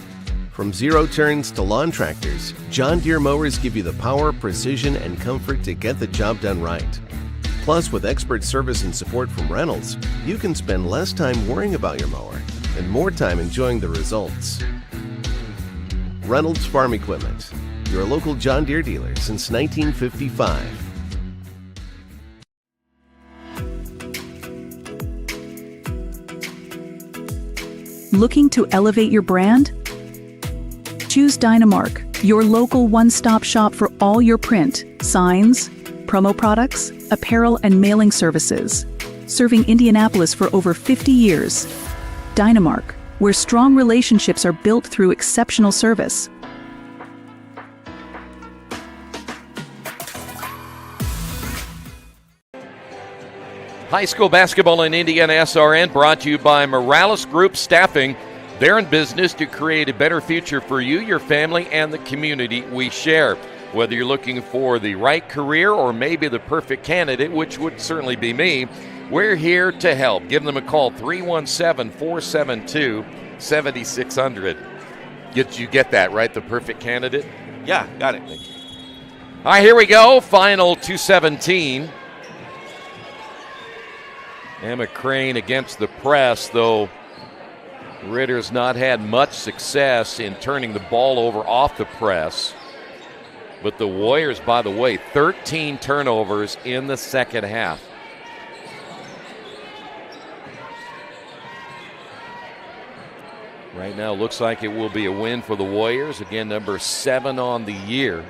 From zero turns to lawn tractors, John Deere mowers give you the power, precision, and comfort to get the job done right. Plus, with expert service and support from Reynolds, you can spend less time worrying about your mower and more time enjoying the results. Reynolds Farm Equipment, your local John Deere dealer since 1955. Looking to elevate your brand? Choose Dynamark, your local one-stop shop for all your print, signs, promo products, apparel, and mailing services. Serving Indianapolis for over 50 years. Dynamark, where strong relationships are built through exceptional service. High school basketball in IndianaSRN brought to you by Morales Group Staffing. They're in business to create a better future for you, your family, and the community we share. Whether you're looking for the right career or maybe the perfect candidate, which would certainly be me, we're here to help. Give them a call, 317-472-7600. You get that, right? The perfect candidate? Yeah, got it. All right, here we go. Final 2:17. Emma Crane against the press, though Ritter's not had much success in turning the ball over off the press. But the Warriors, by the way, 13 turnovers in the second half. Right now, looks like it will be a win for the Warriors. Again, number 7 on the year.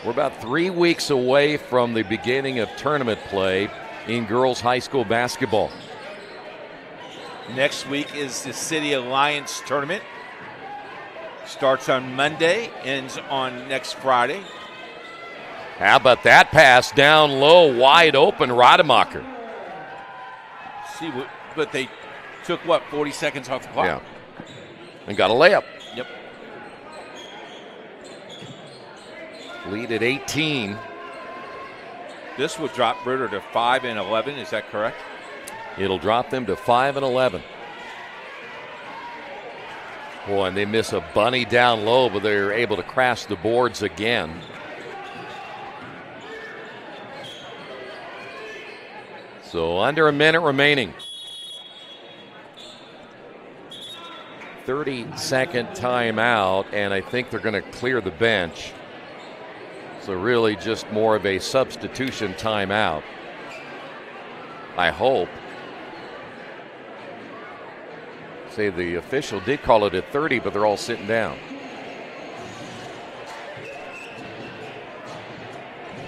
We're about 3 weeks away from the beginning of tournament play in girls high school basketball. Next week is the City Alliance Tournament. Starts on Monday, ends on next Friday. How about that pass down low, wide open, Rademacher. See, but they Took, 40 seconds off the clock? Yeah. And got a layup. Yep. Lead at 18. This would drop Ritter to 5 and 11. Is that correct? It'll drop them to 5 and 11. Boy, and they miss a bunny down low, but they're able to crash the boards again. So under a minute remaining. 30-second timeout, and I think they're going to clear the bench. So really just more of a substitution timeout. I hope. Say the official did call it at 30, but they're all sitting down.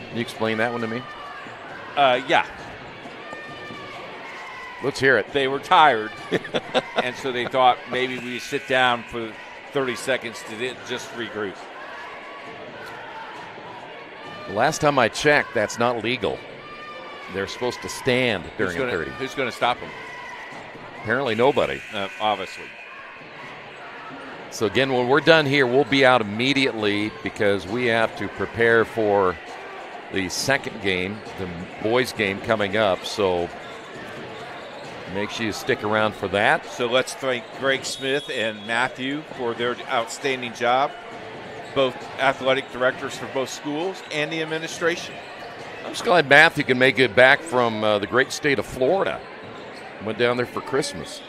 Can you explain that one to me? Yeah. Let's hear it. They were tired, and so they thought maybe we sit down for 30 seconds to just regroup. The last time I checked, that's not legal. They're supposed to stand during a 30. Who's going to stop them? Apparently nobody. Obviously. So again, when we're done here, we'll be out immediately because we have to prepare for the second game, the boys' game coming up. So make sure you stick around for that. So let's thank Greg Smith and Matthew for their outstanding job, both athletic directors for both schools and the administration. I'm just glad Matthew can make it back from the great state of Florida. Went down there for Christmas.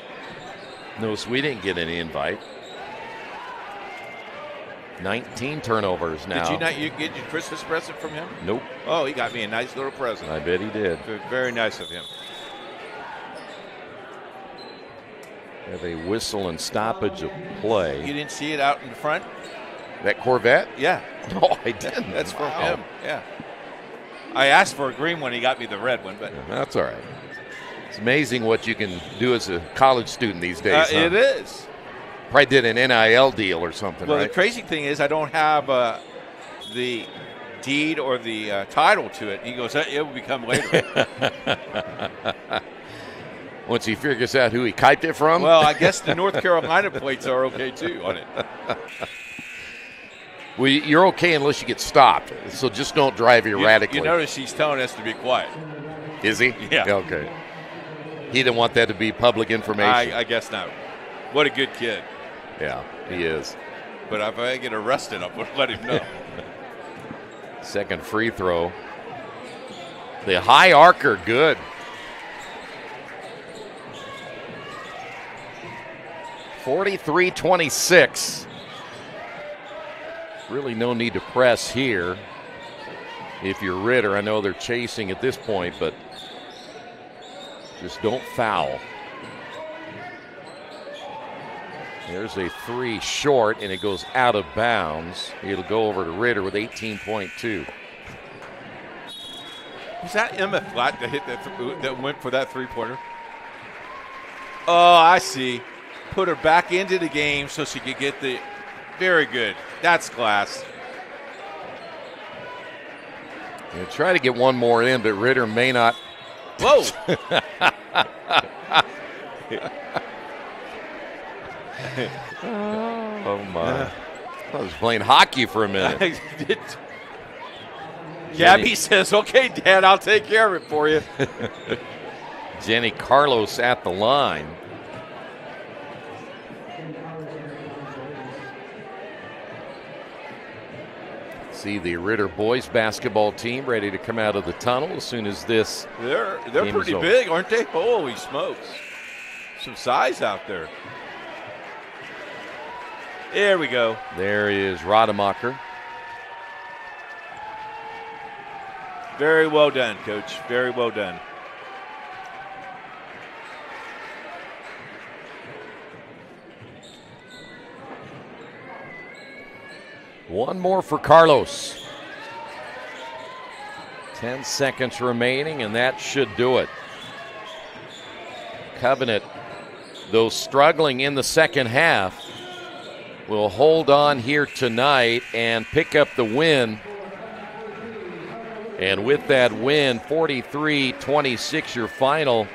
Notice we didn't get any invite. 19 turnovers now. Did you not get your Christmas present from him? Nope. Oh, he got me a nice little present. I bet he did. Very nice of him. Have a whistle and stoppage of play. You didn't see it out in the front? That Corvette? Yeah. No, I didn't. That's from Wow. him. Yeah. I asked for a green one. He got me the red one, but that's all right. It's amazing what you can do as a college student these days. Huh? It is. Probably did an NIL deal or something, well, right? The crazy thing is I don't have the deed or the title to it. He goes, it will become later. Once he figures out who he kiped it from? Well, I guess the North Carolina plates are okay, too, on it. Well, you're okay unless you get stopped. So just don't drive erratically. You notice he's telling us to be quiet. Is he? Yeah. Okay. He didn't want that to be public information. I guess not. What a good kid. Yeah, he is. But if I get arrested, I'm going to let him know. Second free throw. The high arcer, good. (43-26). Really no need to press here if you're Ritter. I know they're chasing at this point, but just don't foul. There's a three short, and it goes out of bounds. It'll go over to Ritter with 18.2. Was that Emma Flatt that hit that went for that three-pointer? Oh, I see. Put her back into the game so she could get the – very good. That's class. We'll try to get one more in, but Ritter may not. Whoa. Oh, my. I was playing hockey for a minute. Gabby says, okay, Dad, I'll take care of it for you. Jenny Carlos at the line. See the Ritter boys basketball team ready to come out of the tunnel as soon as this. They're pretty big, aren't they? Holy smokes. Some size out there. There we go. There is Rademacher. Very well done, Coach. Very well done. One more for Carlos. 10 seconds remaining, and that should do it. Covenant, though struggling in the second half, will hold on here tonight and pick up the win. And with that win, 43-26 your final.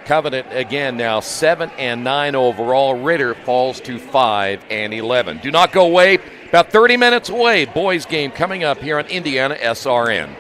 Covenant again now 7-9 overall. Ritter falls to 5-11. Do not go away. About 30 minutes away. Boys game coming up here on Indiana SRN.